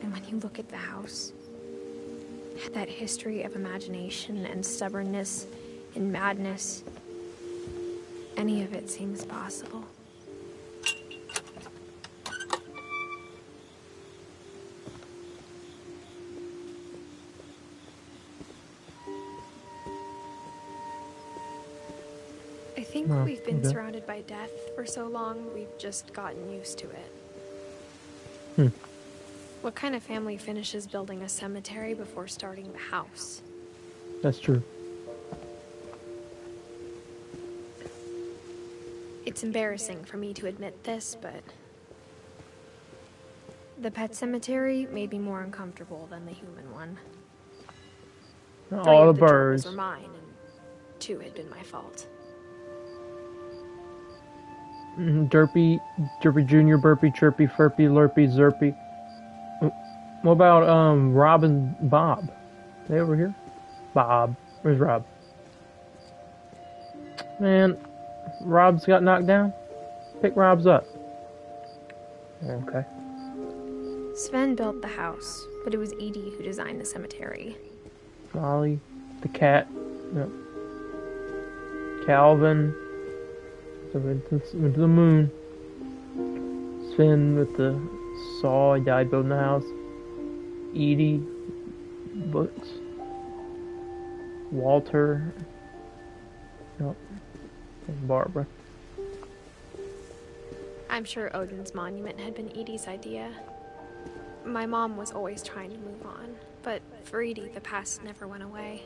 And when you look at the house, that history of imagination and stubbornness and madness, any of it seems possible. I think we've been surrounded by death for so long, we've just gotten used to it. Hmm. What kind of family finishes building a cemetery before starting the house? That's true. It's embarrassing for me to admit this, but the pet cemetery made me more uncomfortable than the human one. All the 3 of birds. gerbils were mine, and 2 had been my fault. Derpy, Derpy Jr., Burpy, Chirpy, Furpy, Lurpy, Zerpy. What about Rob and Bob? They over here? Bob. Where's Rob? Man, Rob's got knocked down? Pick Rob's up. Okay. Sven built the house, but it was Edie who designed the cemetery. Molly, the cat. Yep. Calvin. Went to the moon. Sven with the saw. He died building the house. Edie. Books. Walter. Yep. And Barbara. I'm sure Odin's monument had been Edie's idea. My mom was always trying to move on, but for Edie, the past never went away.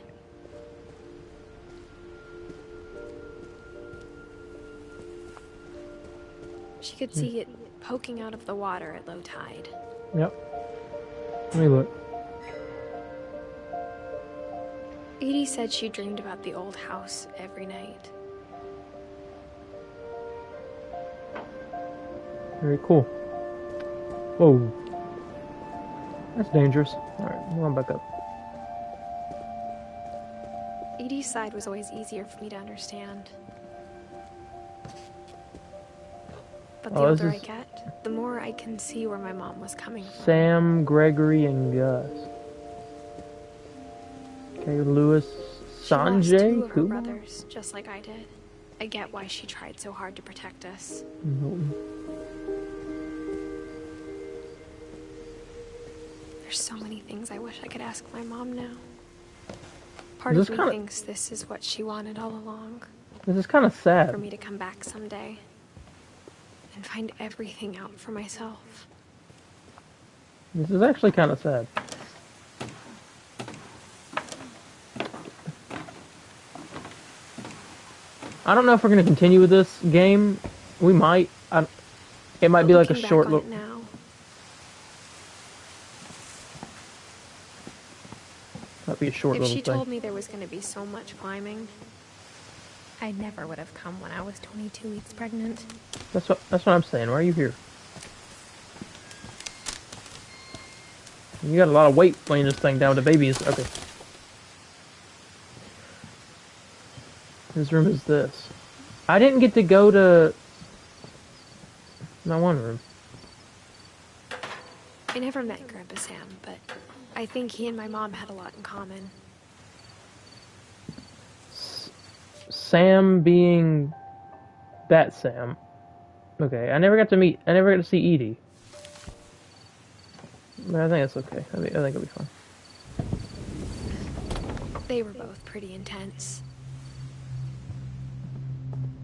She could see it poking out of the water at low tide. Yep. Let me look. Edie said she dreamed about the old house every night. Very cool. Whoa. That's dangerous. Alright, we're on back up. Edie's side was always easier for me to understand. But the older I get, the more I can see where my mom was coming from. Sam, Gregory, and Gus. Okay, Lewis, Sanjay, she lost 2 of her Kumar? brothers, just like I did. I get why she tried so hard to protect us. Milton. There's so many things I wish I could ask my mom now. Part of me thinks this is what she wanted all along. This is kind of sad. For me to come back someday and find everything out for myself. This is actually kind of sad. I don't know if we're going to continue with this game. We might. It might be like a short look. Might be a short little thing. If she told me there was going to be so much climbing, I never would have come when I was 22 weeks pregnant. That's what I'm saying. Why are you here? You got a lot of weight weighing this thing down to babies. Okay. Whose room is this? I didn't get to go to my one room. I never met Grandpa Sam, but I think he and my mom had a lot in common. Sam being that Sam. Okay, I never got to see Edie. But I think that's okay. I think it'll be fine. They were both pretty intense.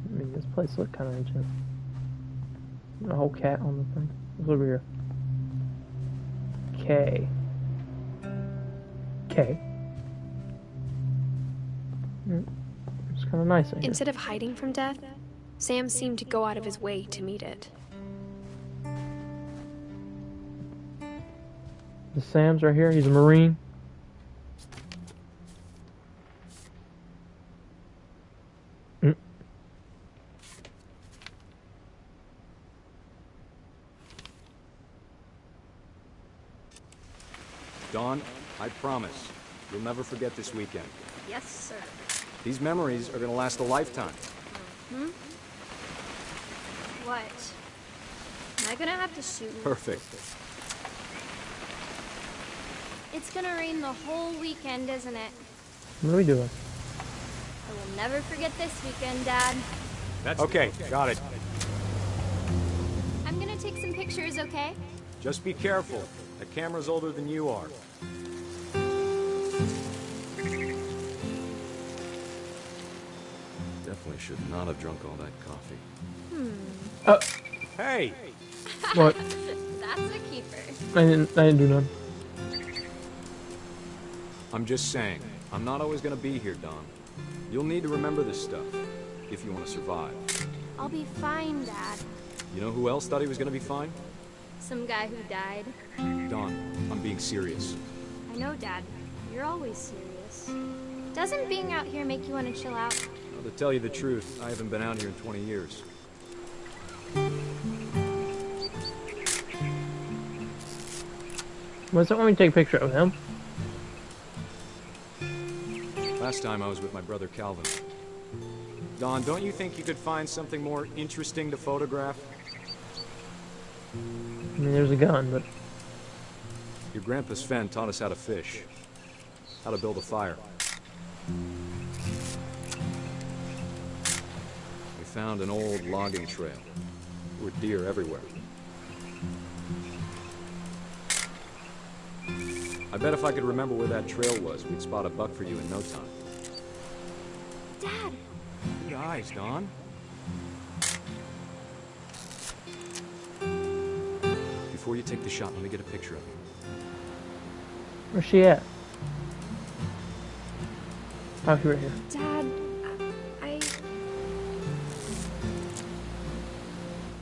I mean, this place looked kind of intense. A whole cat on the thing. What's over here? K. It's kind of nice in here. Instead of hiding from death, Sam seemed to go out of his way to meet it. The Sam's right here. He's a Marine. Dawn, I promise, you'll never forget this weekend. Yes, sir. These memories are gonna last a lifetime. Hmm? What? Am I gonna have to shoot you? Perfect. It's gonna rain the whole weekend, isn't it? What are we doing? I will never forget this weekend, Dad. That's okay, got it. I'm gonna take some pictures, okay? Just be careful. That camera's older than you are. Definitely should not have drunk all that coffee. Hey! What? That's a keeper. I didn't do none. I'm just saying, I'm not always gonna be here, Don. You'll need to remember this stuff, if you want to survive. I'll be fine, Dad. You know who else thought he was gonna be fine? Some guy who died. Dawn, I'm being serious. I know, Dad. You're always serious. Doesn't being out here make you want to chill out? Well, to tell you the truth, I haven't been out here in 20 years. Was that when we take a picture of him? Last time I was with my brother Calvin. Dawn, don't you think you could find something more interesting to photograph? I mean, there's a gun, but... Your grandpa Sven taught us how to fish. How to build a fire. We found an old logging trail. There were deer everywhere. I bet if I could remember where that trail was, we'd spot a buck for you in no time. Dad! Good eyes, Dawn. Before you take the shot, let me get a picture of you. Where's she at? Oh, she's right here. Dad,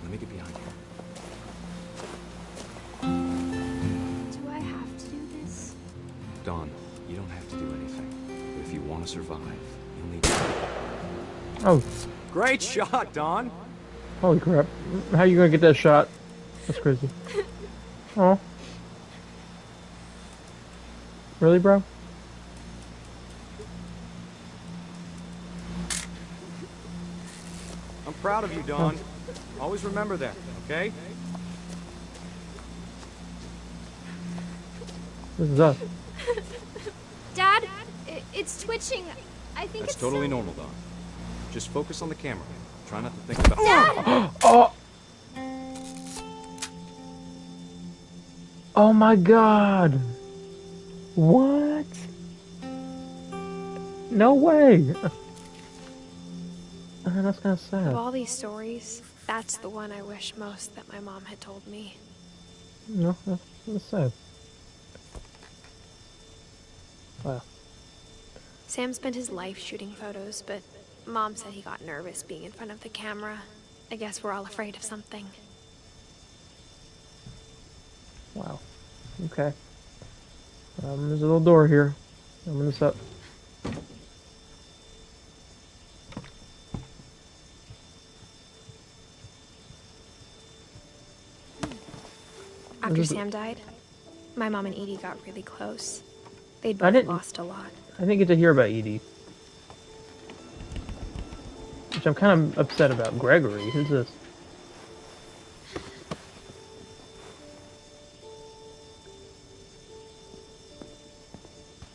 Let me get behind you. do I have to do this? Dawn, you don't have to do anything. But if you want to survive, you'll need to... Oh. Great shot, Dawn! Holy crap. How are you gonna get that shot? That's crazy. Oh. Really, bro? I'm proud of you, Dawn. Always remember that, okay? This is us. Dad, it's twitching. I think That's it's totally so... normal, Dawn. Just focus on the camera. Try not to think about... Dad! Oh! Oh my god! What? No way! That's kind of sad. Of all these stories, that's the one I wish most that my mom had told me. No, that's sad. Wow. Sam spent his life shooting photos, but Mom said he got nervous being in front of the camera. I guess we're all afraid of something. Wow. Okay. There's a little door here. Open this up. After Sam died, my mom and Edie got really close. They'd both lost a lot. I didn't get to hear about Edie. Which I'm kind of upset about. Gregory, who's this?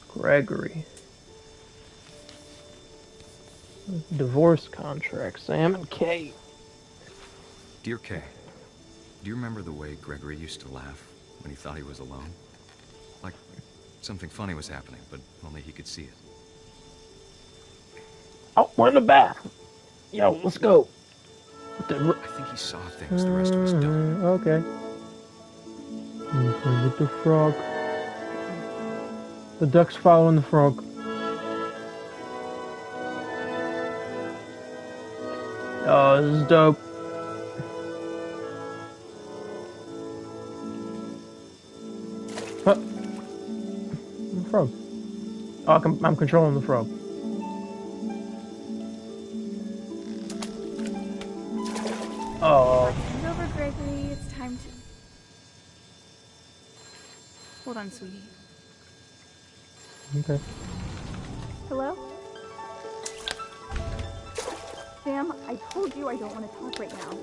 Gregory. Divorce contract. Sam and Kate. Dear Kay, do you remember the way Gregory used to laugh when he thought he was alone? Like something funny was happening, but only he could see it. Oh, we're in the bath. Yo, let's go. I think he saw things the rest of us don't. Okay. With the frog. The duck's following the frog. Oh, this is dope. Huh. The frog. Oh, I'm controlling the frog. Oh. Hand over, Gregory. It's time to... Hold on, sweetie. Okay. Hello? Sam, I told you I don't want to talk right now.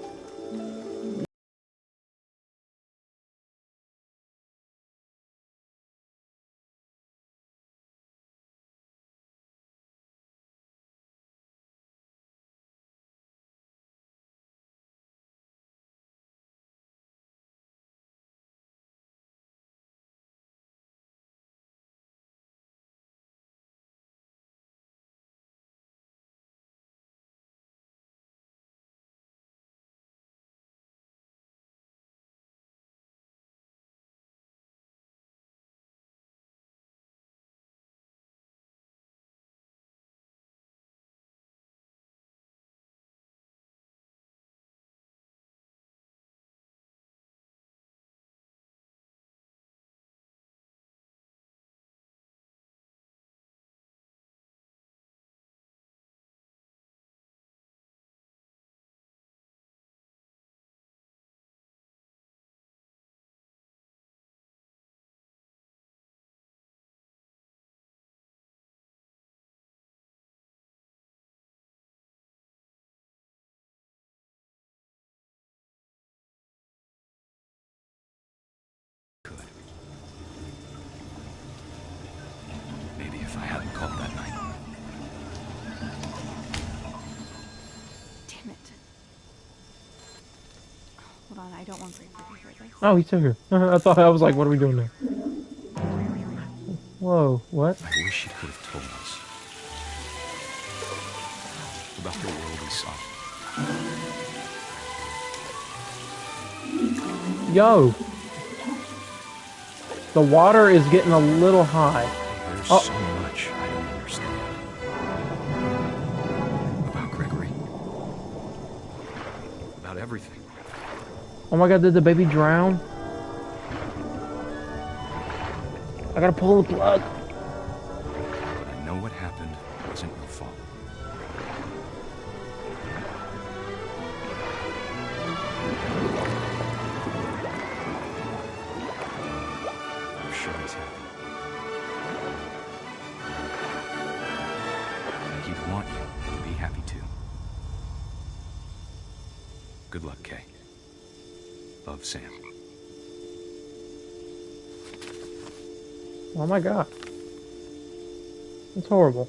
if I hadn't called that night. Damn it. Hold on, I don't want Gregory to hear this. Oh, he's still here. I was like, what are we doing now? Whoa, what? I wish you could have told us about the world we saw. Yo! The water is getting a little high. There's so much I don't understand. About Gregory. About everything. Oh my god, did the baby drown? I gotta pull the plug. But I know what happened wasn't your fault. I'm sure he's happy. And he'd want you to be happy too. Good luck, Kay. Love, Sam. Oh my god. It's horrible.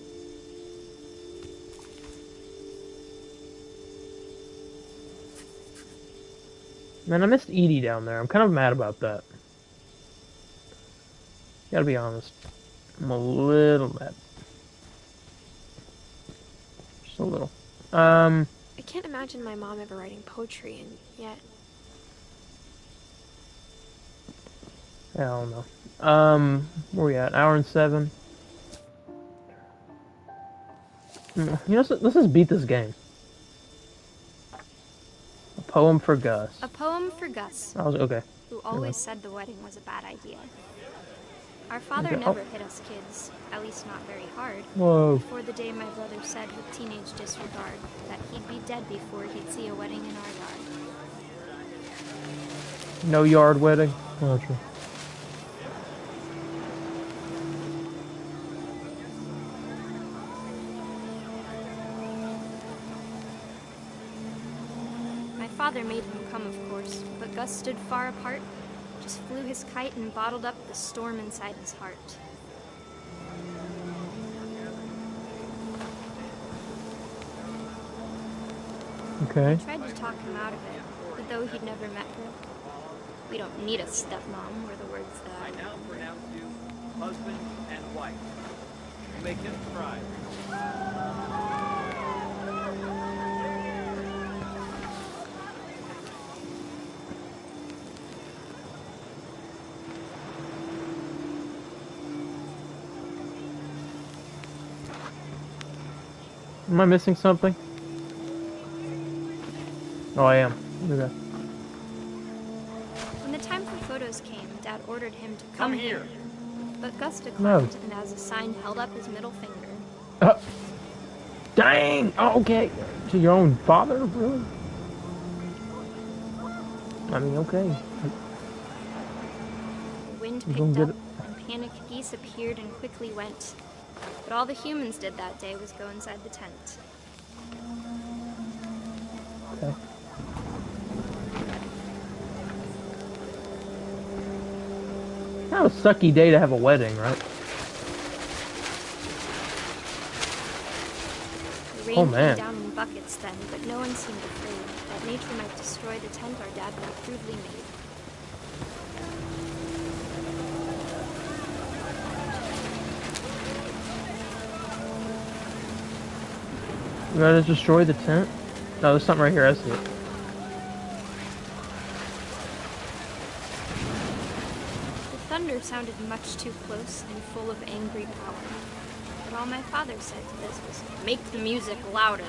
Man, I missed Edie down there. I'm kind of mad about that. Gotta be honest. I'm a little mad. Just a little. I can't imagine my mom ever writing poetry, and yet... I don't know. Where we at? Hour and 7. You know, let's just beat this game. A poem for Gus. A poem for Gus. I was okay. Who always said the wedding was a bad idea. Our father Okay. never hit us kids, at least not very hard. Whoa. Before the day my brother said with teenage disregard that he'd be dead before he'd see a wedding in our yard. No yard wedding? Oh, true. My father made him come, of course, but Gus stood far apart, just flew his kite and bottled up the storm inside his heart. Okay. I tried to talk him out of it, but though he'd never met her, we don't need a stepmom, were the words that I now pronounce you husband and wife. Make him cry. Am I missing something? Oh, I am. Okay. When the time for photos came, Dad ordered him to Come here. But Gus declined, No. and as a sign held up his middle finger. Dang! Oh, okay. To your own father? Really? I mean, okay. The wind You gonna picked get up, and panicked geese appeared and quickly went. But all the humans did that day was go inside the tent. Okay. Kind of a sucky day to have a wedding, right? The rain Oh, man. came down in buckets then, but no one seemed afraid that nature might destroy the tent our dad had crudely made. You gotta destroy the tent? No, there's something right here. I see it. The thunder sounded much too close and full of angry power. But all my father said to this was, "Make the music louder."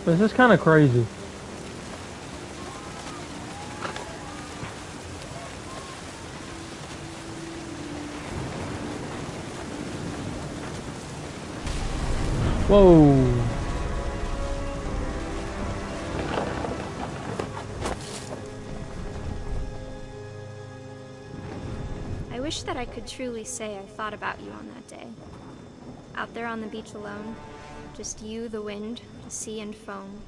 This is kind of crazy. Whoa. I wish that I could truly say I thought about you on that day. Out there on the beach alone, Just you, the wind, the sea, and foam.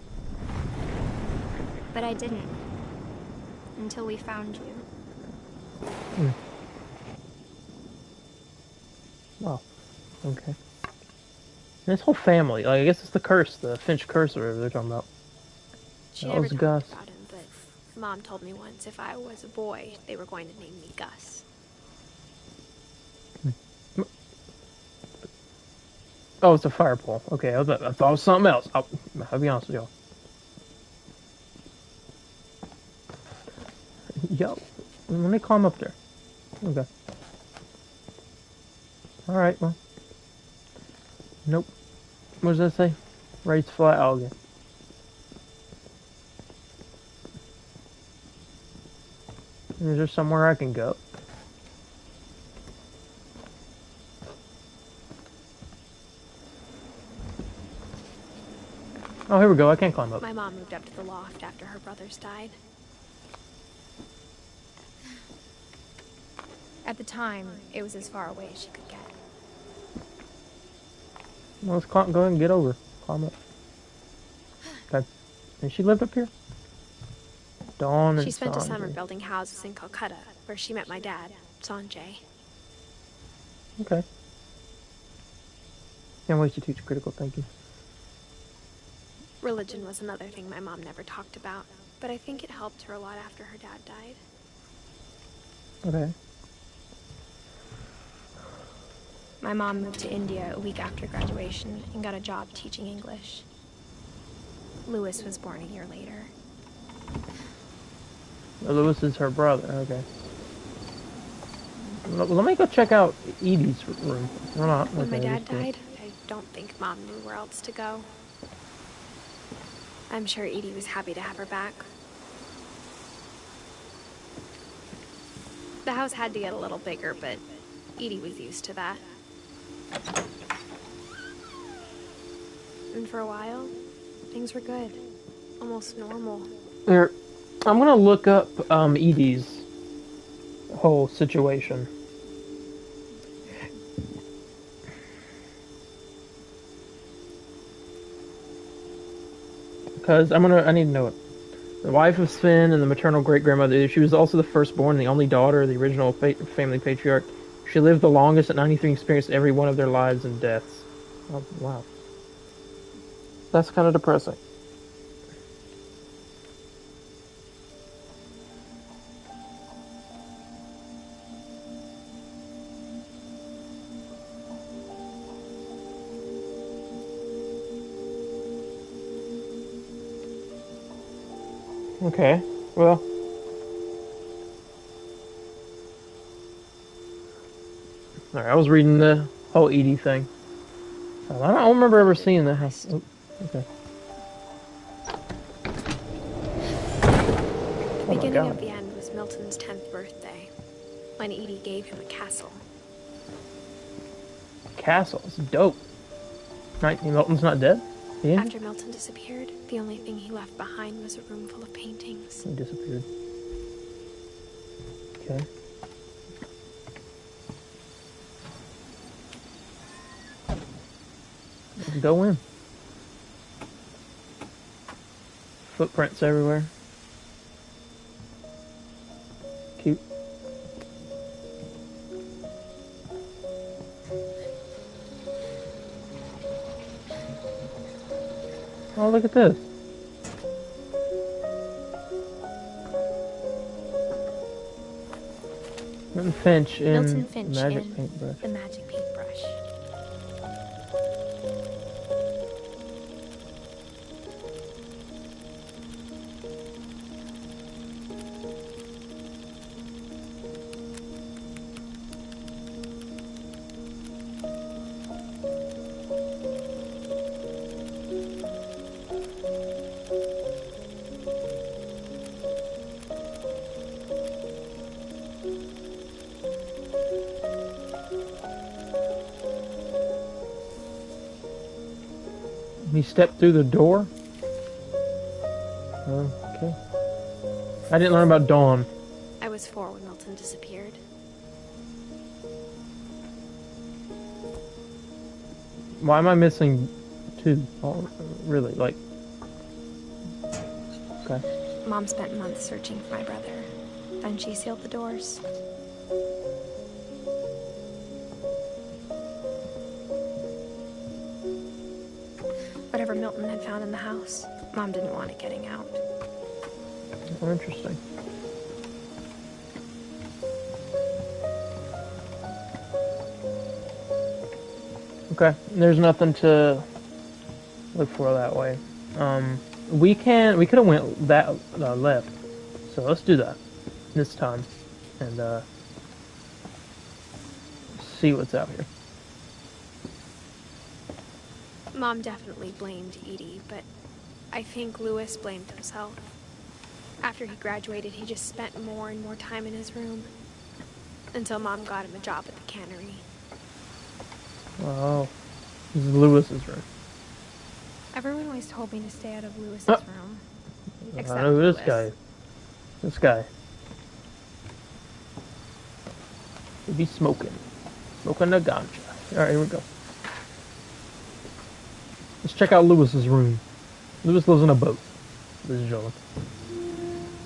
But I didn't. Until we found you. Wow. Okay. And his whole family, like, I guess it's the curse, the Finch curse or whatever they're talking about. She That never was talked Gus. about him, but Mom told me once if I was a boy, they were going to name me Gus. Oh, it's a fire pole. Okay, I thought it was something else. I'll be honest with y'all. Yo, let me climb up there. Okay. Alright, well. Nope. What does that say? Raise flat. Oh, okay. Is there somewhere I can go? Oh, here we go. I can't climb up. My mom moved up to the loft after her brothers died. At the time, it was as far away as she could get. Well, let's go ahead and get over. Climb up. Okay. And she lived up here? Dawn and She spent a Sanjay. summer building houses in Calcutta, where she met my dad, Sanjay. Okay. Can't wait to teach critical thinking. Religion was another thing my mom never talked about, but I think it helped her a lot after her dad died. Okay. My mom moved to India a week after graduation and got a job teaching English. Louis was born a year later. Louis is her brother. Okay. Let me go check out Edie's room. Or not. When my Okay, dad just go. died, I don't think Mom knew where else to go. I'm sure Edie was happy to have her back. The house had to get a little bigger, but Edie was used to that. And for a while, things were good. Almost normal. Here, I'm gonna look up Edie's whole situation. Because I need to know it. The wife of Sven and the maternal great-grandmother, she was also the firstborn, the only daughter of the original family patriarch. She lived the longest at 93 and experienced every one of their lives and deaths. Oh, wow. That's kind of depressing. Okay, well. Alright, I was reading the whole Edie thing. I don't remember ever seeing that house. Oh, okay. The beginning of the end was Milton's 10th birthday, when Edie gave him a castle. Castle, it's dope. Right, Milton's not dead? Yeah. After Milton disappeared, the only thing he left behind was a room full of paintings. He disappeared. Okay. Let's go in. Footprints everywhere. Cute. Oh, look at this. Milton Finch in Magic Paintbrush. The Magic Paintbrush. He stepped through the door? Okay. I didn't learn about Dawn. I was 4 when Milton disappeared. Why am I missing 2. Oh, really? Like... Okay. Mom spent months searching for my brother. Then she sealed the doors. Whatever Milton had found in the house, Mom didn't want it getting out. Oh, interesting. Okay, there's nothing to look for that way. We could have went that left, so let's do that this time, and see what's out here. Mom definitely blamed Edie, but I think Louis blamed himself. After he graduated, he just spent more and more time in his room, until Mom got him a job at the cannery. Oh, this is Louis's room. Everyone always told me to stay out of Louis's room. Except I know who this Louis. guy is. This guy. He be smoking. Smoking the ganja. Alright, here we go. Let's check out Louis's room. Louis lives in a boat. This is Joel.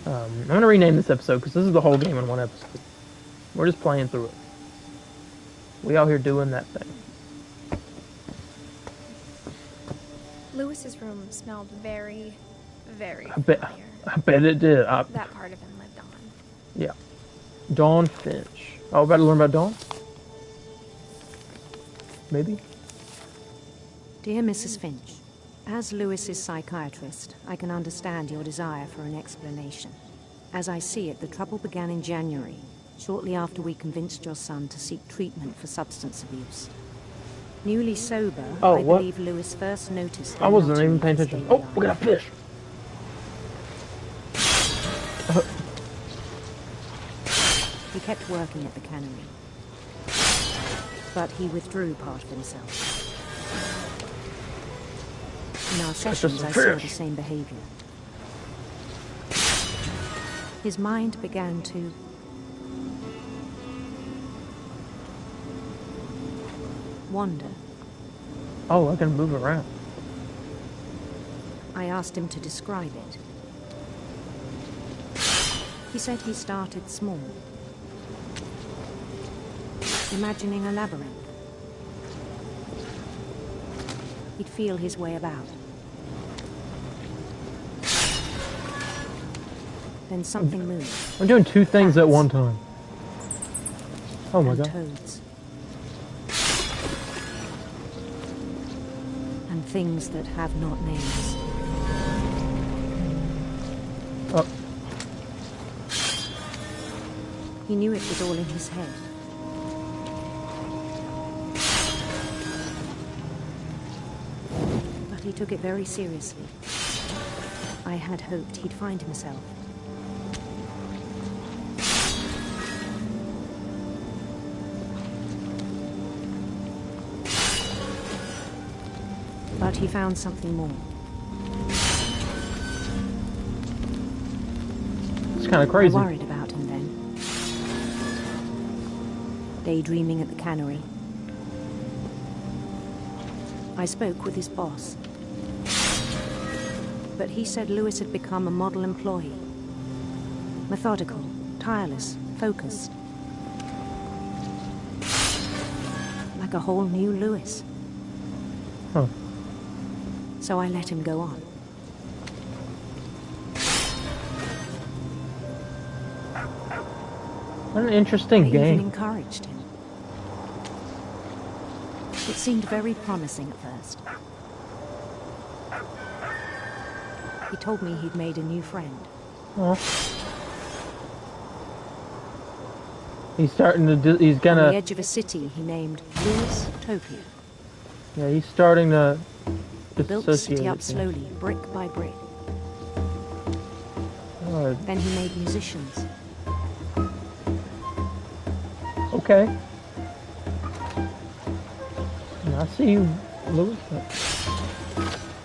I'm going to rename this episode because this is the whole game in one episode. We're just playing through it. We out here doing that thing. Louis's room smelled very, very I bet it did. That part of him lived on. Yeah. Dawn Finch. Oh, about to learn about Dawn? Maybe? Dear Mrs. Finch, as Louis's psychiatrist, I can understand your desire for an explanation. As I see it, the trouble began in January, shortly after we convinced your son to seek treatment for substance abuse. Newly sober, I believe Louis first noticed... I wasn't even paying attention. Oh, we got a fish! He kept working at the cannery, but he withdrew part of himself. In our sessions, I saw the same behavior. His mind began to wander. Oh, I can move around. I asked him to describe it. He said he started small, imagining a labyrinth. He'd feel his way about. Then something moved. I'm doing two things at one time. Oh my god. Toads. And things that have not names. Oh. He knew it was all in his head. But he took it very seriously. I had hoped he'd find himself. But he found something more. It's kind of crazy. I worried about him then. Daydreaming at the cannery. I spoke with his boss. But he said Louis had become a model employee. Methodical, tireless, focused. Like a whole new Louis. Huh. So I let him go on. What an interesting game. I even encouraged him. It seemed very promising at first. He told me he'd made a new friend. Oh. He's starting to he's gonna... On the edge of a city he named Louis Topia. Yeah, he's starting to... He built the city up slowly, brick by brick. Oh. Then he made musicians. Okay. I see you, Louis.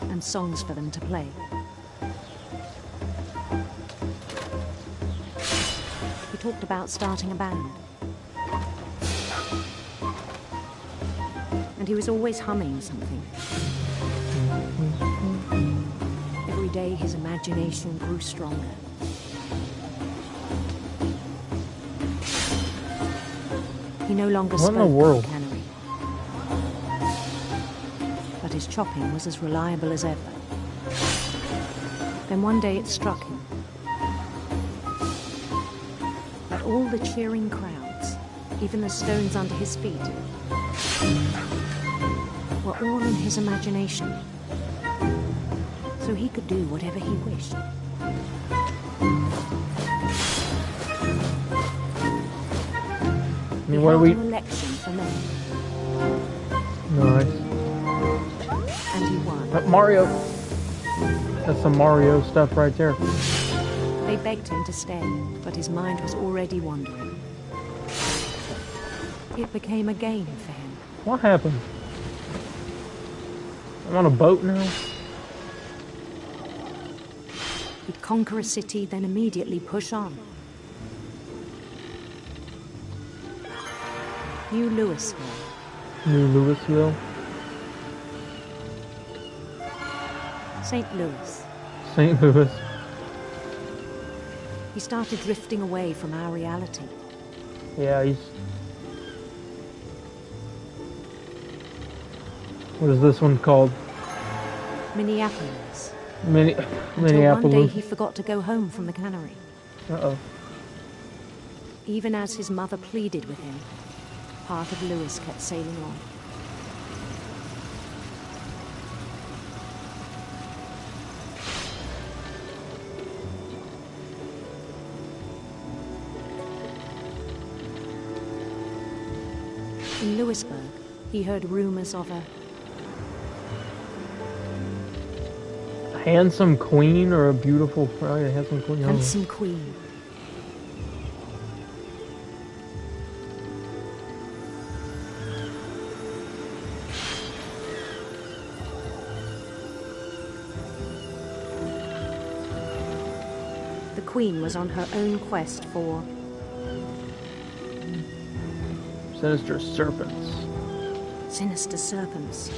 And songs for them to play. He talked about starting a band. And he was always humming something. day his imagination grew stronger. He no longer spoke of the cannery, but his chopping was as reliable as ever. Then one day it struck him that all the cheering crowds, even the stones under his feet, were all in his imagination, so he could do whatever he wished. I mean, what are we? An election for mayor. Nice. And he won. But Mario. That's some Mario stuff right there. They begged him to stay, but his mind was already wandering. It became a game for him. What happened? I'm on a boat now? He'd conquer a city, then immediately push on. New Louisville. New Louisville? St. Louis. St. Louis. He started drifting away from our reality. Yeah, he's... What is this one called? Minneapolis. Minneapolis. Until one day he forgot to go home from the cannery. Uh-oh. Even as his mother pleaded with him, part of Louis kept sailing on. In Louisburg, he heard rumors of a handsome queen or a beautiful... Oh, yeah, handsome queen. Handsome queen. The queen was on her own quest for... Sinister serpents. Sinister serpents.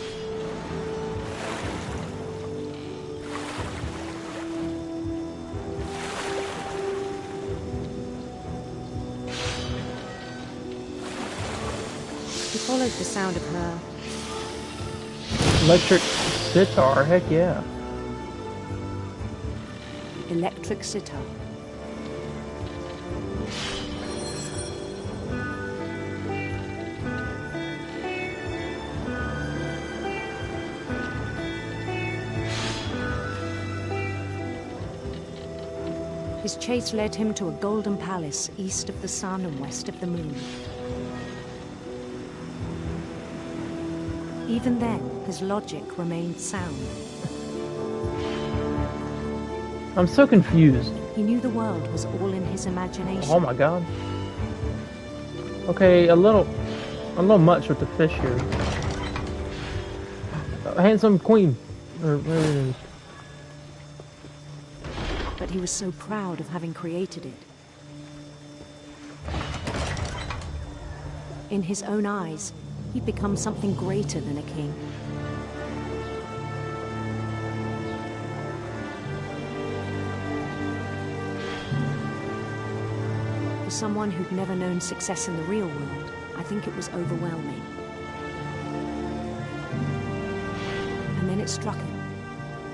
He followed the sound of her... Electric sitar, heck yeah. Electric sitar. His chase led him to a golden palace east of the sun and west of the moon. Even then, his logic remained sound. I'm so confused. He knew the world was all in his imagination. Oh my god. Okay, a little much with the fish here. A handsome queen. Or whatever it is. But he was so proud of having created it. In his own eyes, he'd become something greater than a king. For someone who'd never known success in the real world, I think it was overwhelming. And then it struck him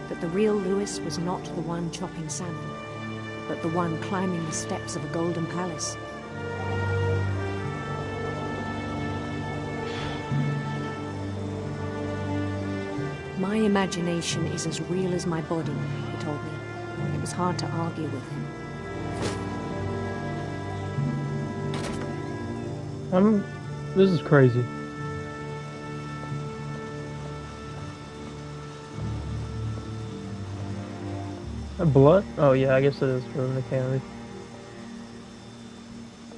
that the real Louis was not the one chopping salmon, but the one climbing the steps of a golden palace. My imagination is as real as my body, he told me. It was hard to argue with him. This is crazy. A blood? Oh yeah, I guess it is from the cannery.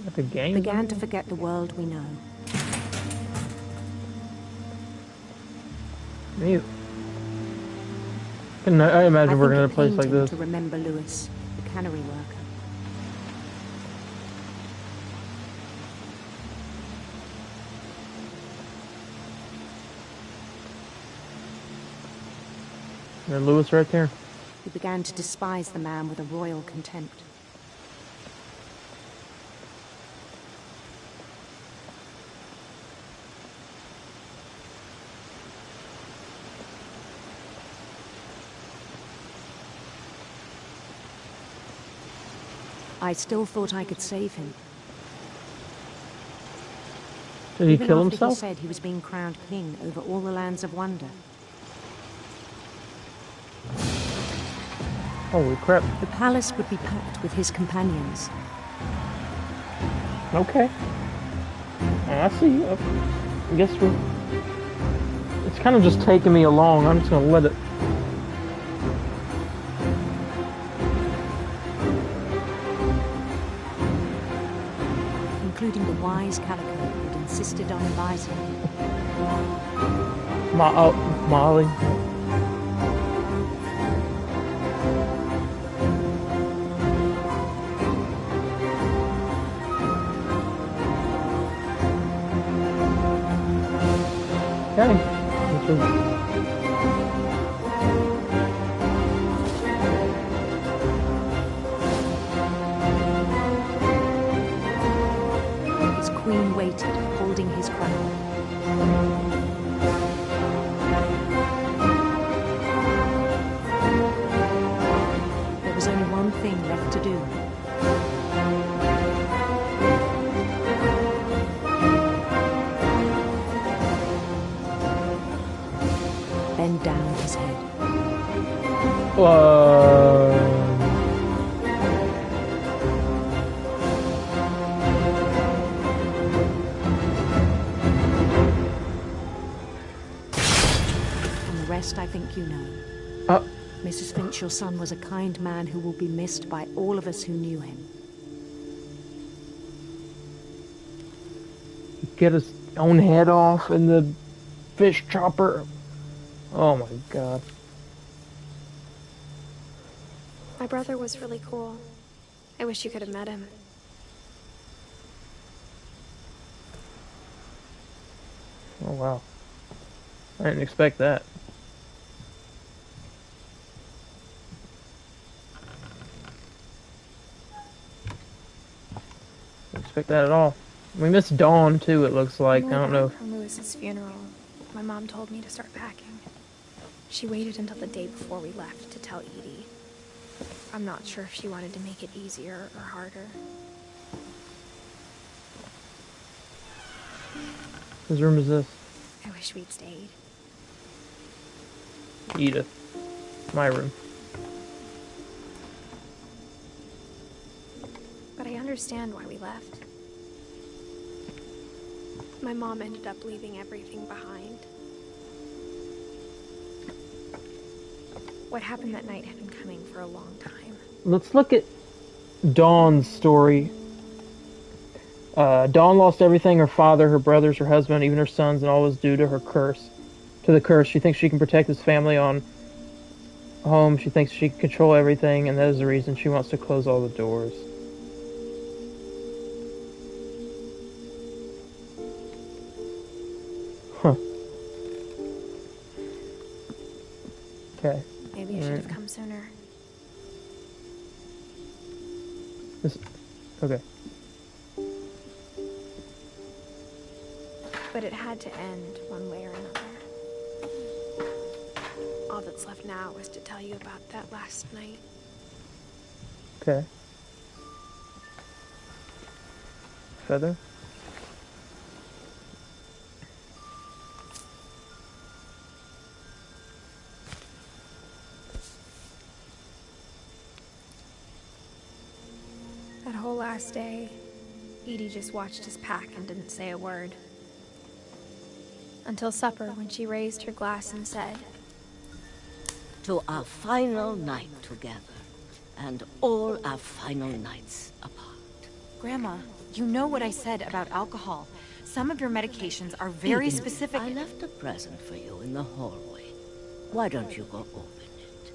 Like a game? Began to forget the world we know. Me. I imagine we're in a place like this. To remember Louis, the cannery worker. There's Louis right there. He began to despise the man with a royal contempt. I still thought I could save him. Did he Even kill after himself? He said he was being crowned king over all the lands of wonder. Holy crap. The palace would be packed with his companions. Okay. I see. I guess we're... It's kind of just taking me along. I'm just going to let it... Including the wise Calico who'd insisted on advising him. Molly. Okay. This is... His queen waited, holding his crown. There was only one thing left to do. Bend down his head. And the rest I think you know. Mrs. Finch, your son was a kind man who will be missed by all of us who knew him. Get his own head off in the fish chopper. Oh my god. My brother was really cool. I wish you could have met him. Oh wow. I didn't expect that. Didn't expect that at all. We missed Dawn too, it looks like. I don't know. From Lewis's funeral, my mom told me to start packing. She waited until the day before we left to tell Edie. I'm not sure if she wanted to make it easier or harder. Whose room is this? I wish we'd stayed. Edith. My room. But I understand why we left. My mom ended up leaving everything behind. What happened that night had been coming for a long time. Let's look at Dawn's story. Dawn lost everything, her father, her brothers, her husband, even her sons, and all was due to her curse. To the curse. She thinks she can protect his family on home. She thinks she can control everything, and that is the reason she wants to close all the doors. Huh. Okay. Maybe you should have come sooner. Okay. But it had to end one way or another. All that's left now is to tell you about that last night. Okay. Feather? That whole last day, Edie just watched us pack and didn't say a word. Until supper, when she raised her glass and said, "To our final night together, and all our final nights apart." Grandma, you know what I said about alcohol. Some of your medications are very Edith, specific. I left a present for you in the hallway. Why don't you go open it?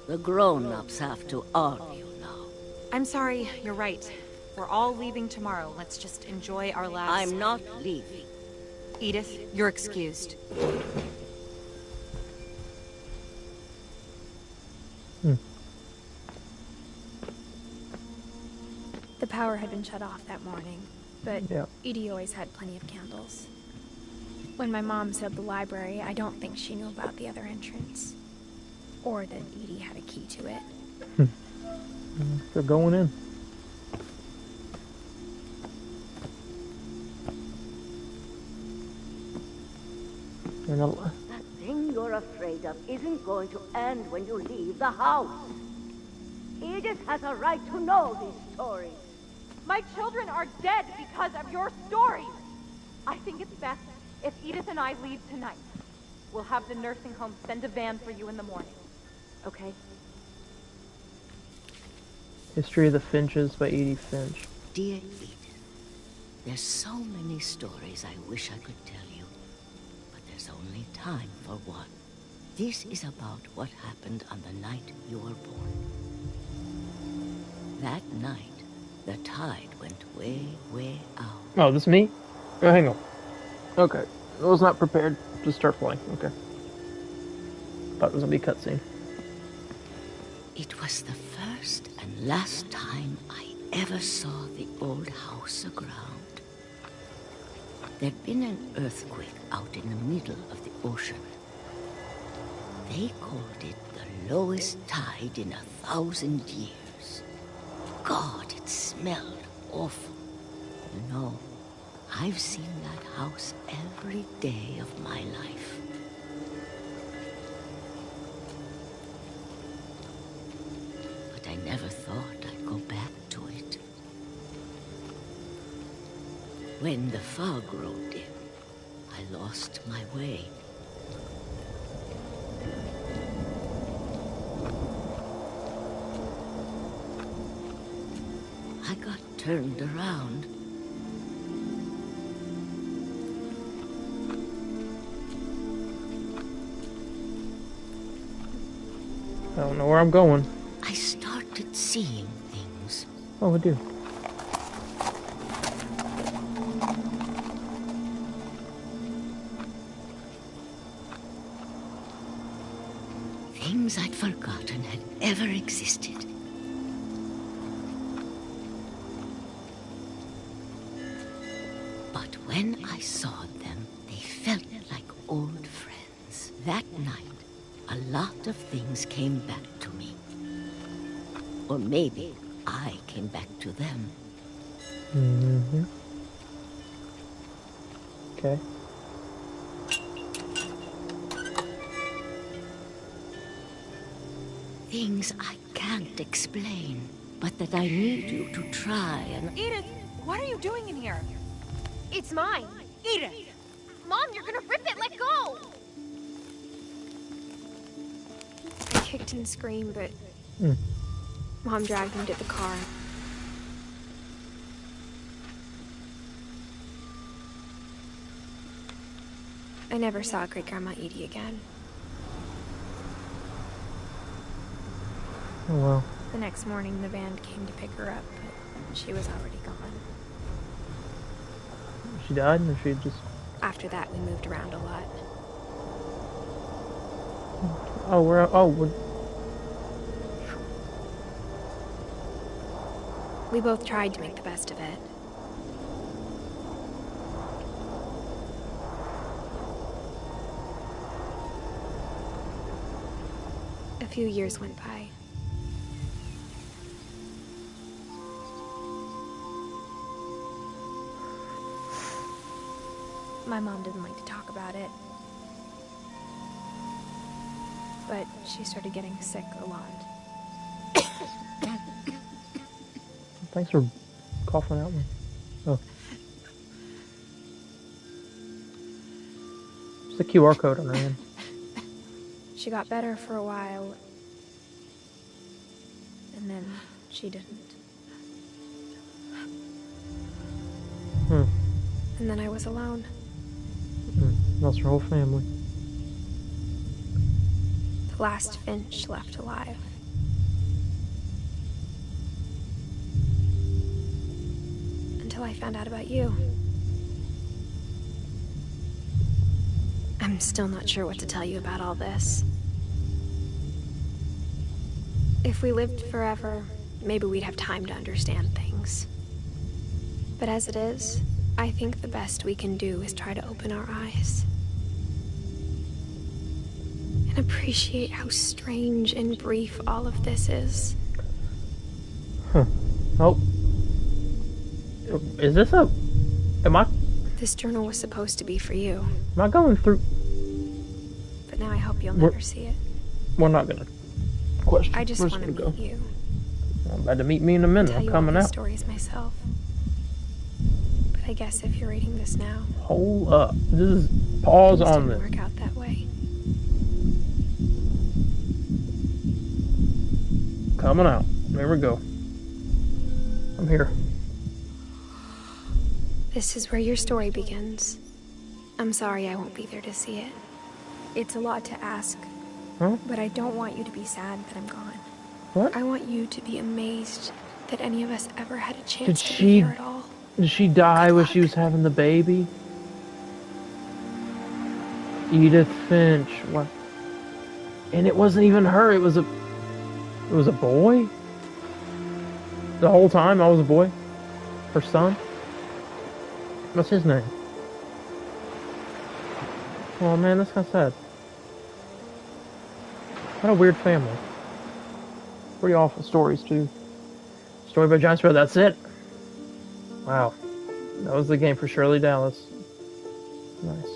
The grown-ups have to argue now. I'm sorry, you're right. We're all leaving tomorrow. Let's just enjoy our last... I'm not leaving. Edith, you're excused. The power had been shut off that morning, but Yeah. Edie always had plenty of candles. When my mom sealed the library, I don't think she knew about the other entrance. Or that Edie had a key to it. They're going in. They're not... That thing you're afraid of isn't going to end when you leave the house. Edith has a right to know these stories. My children are dead because of your stories. I think it's best if Edith and I leave tonight. We'll have the nursing home send a van for you in the morning. Okay? History of the Finches by Edith Finch. Dear Edith, there's so many stories I wish I could tell you, but there's only time for one. This is about what happened on the night you were born. That night, the tide went way, way out. Oh, this me? Oh, hang on. Okay. I was not prepared to start playing. Okay. Thought it was going to be a cutscene. It was the first and last time I ever saw the old house aground. There'd been an earthquake out in the middle of the ocean. They called it the lowest tide in 1,000 years. God, it smelled awful. You know, I've seen that house every day of my life. But I never thought I'd go back to it. When the fog rolled in, I lost my way. I got turned around. I don't know where I'm going. I started seeing things. Oh, I do. Things I'd forgotten had ever existed. But when I saw them, they felt like old friends. That night, a lot of things came back to me. Or maybe I came back to them. Mm-hmm. Okay. Things I can't explain, but that I need you to try and... Edith, what are you doing in here? It's mine. Edith! Mom, you're gonna rip it! Let go! I kicked and screamed, but Mom dragged me to the car. I never saw Great-Grandma Edie again. Oh, well. The next morning, the van came to pick her up, but she was already gone. She died, or she just... After that, we moved around a lot. Oh, we're... Oh, we're... We both tried to make the best of it. A few years went by. My mom didn't like to talk about it. But she started getting sick a lot. Thanks for coughing out me. Oh. It's the QR code on her hand. She got better for a while. And then she didn't. And then I was alone. Lost her whole family. The last Finch left alive. Until I found out about you. I'm still not sure what to tell you about all this. If we lived forever, maybe we'd have time to understand things. But as it is, I think the best we can do is try to open our eyes. And appreciate how strange and brief all of this is. Huh. Oh. Is this a... Am I... This journal was supposed to be for you. Am I going through... But now I hope you'll never see it. We're not gonna question. I just want to meet you. I'm about to meet me in a minute. I'm coming out. Stories myself. But I guess if you're reading this now... Hold up. This is... Pause on this. Work out that way. Coming out. There we go. I'm here. This is where your story begins. I'm sorry I won't be there to see it. It's a lot to ask, but I don't want you to be sad that I'm gone. What? I want you to be amazed that any of us ever had a chance Did to she... be here at all. Did she die when she was having the baby? Edith Finch. What? And it wasn't even her. It was a... It was a boy? The whole time I was a boy? Her son? What's his name? Oh man, that's kind of sad. What a weird family. Pretty awful stories too. Story by John Sparrow, that's it. Wow. That was the game for Shirley Dallas. Nice.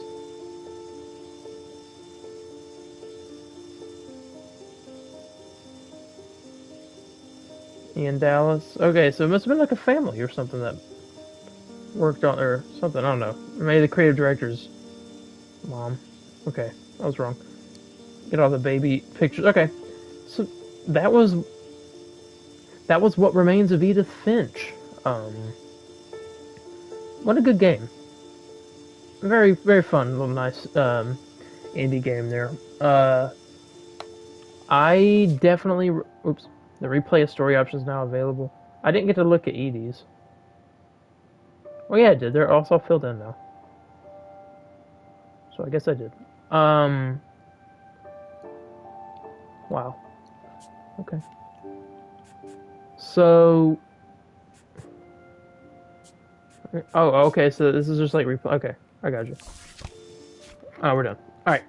Ian Dallas. Okay, so it must have been like a family or something that worked on, or something, I don't know. Maybe the creative director's mom. Okay, I was wrong. Get all the baby pictures. Okay, so that was What Remains of Edith Finch. What a good game. Very, very fun, little nice indie game there. I definitely... Oops. The replay of story options now available. I didn't get to look at Edie's. Well, yeah, I did. They're also filled in now. So I guess I did. Wow. Okay. So... Oh, okay, so this is just like replay. Okay, I got you. Oh, we're done. Alright.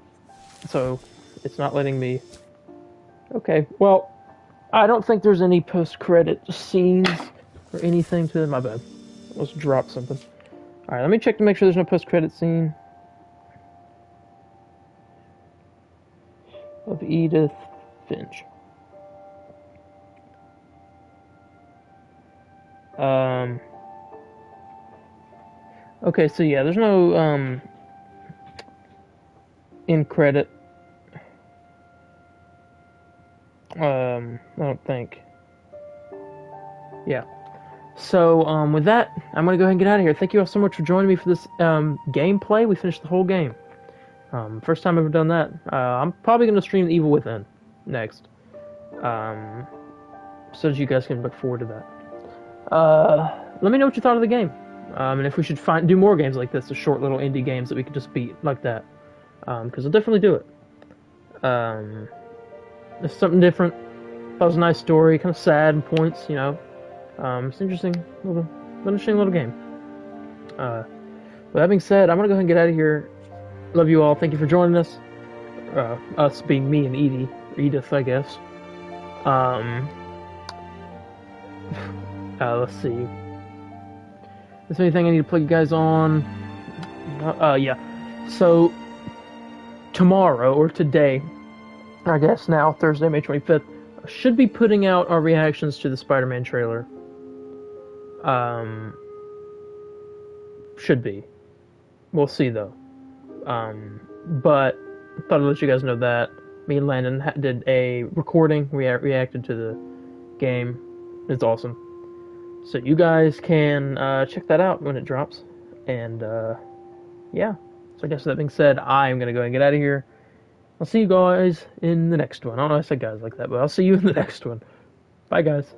So, it's not letting me... Okay, well... I don't think there's any post-credit scenes or anything to my bad. Let's drop something. Alright, let me check to make sure there's no post-credit scene of Edith Finch. Okay, so yeah, there's no in credit. I don't think. Yeah. So, with that, I'm gonna go ahead and get out of here. Thank you all so much for joining me for this, gameplay. We finished the whole game. First time I've ever done that. I'm probably gonna stream The Evil Within next. So that you guys can look forward to that. Let me know what you thought of the game. And if we should do more games like this, the short little indie games that we could just beat like that. Because I'll definitely do it. It's something different. That was a nice story, kind of sad in points, you know. It's interesting little game. With that being said, I'm gonna go ahead and get out of here. Love you all. Thank you for joining us. Us being me and Edie, or Edith, I guess. Let's see. Is there anything I need to plug you guys on? Yeah. So tomorrow or today, I guess now, Thursday, May 25th, I should be putting out our reactions to the Spider-Man trailer. Should be. We'll see, though. But I thought I'd let you guys know that. Me and Landon did a recording. We reacted to the game. It's awesome. So you guys can check that out when it drops. And, yeah. So I guess with that being said, I'm going to go and get out of here. I'll see you guys in the next one. I don't know if I said guys like that, but I'll see you in the next one. Bye, guys.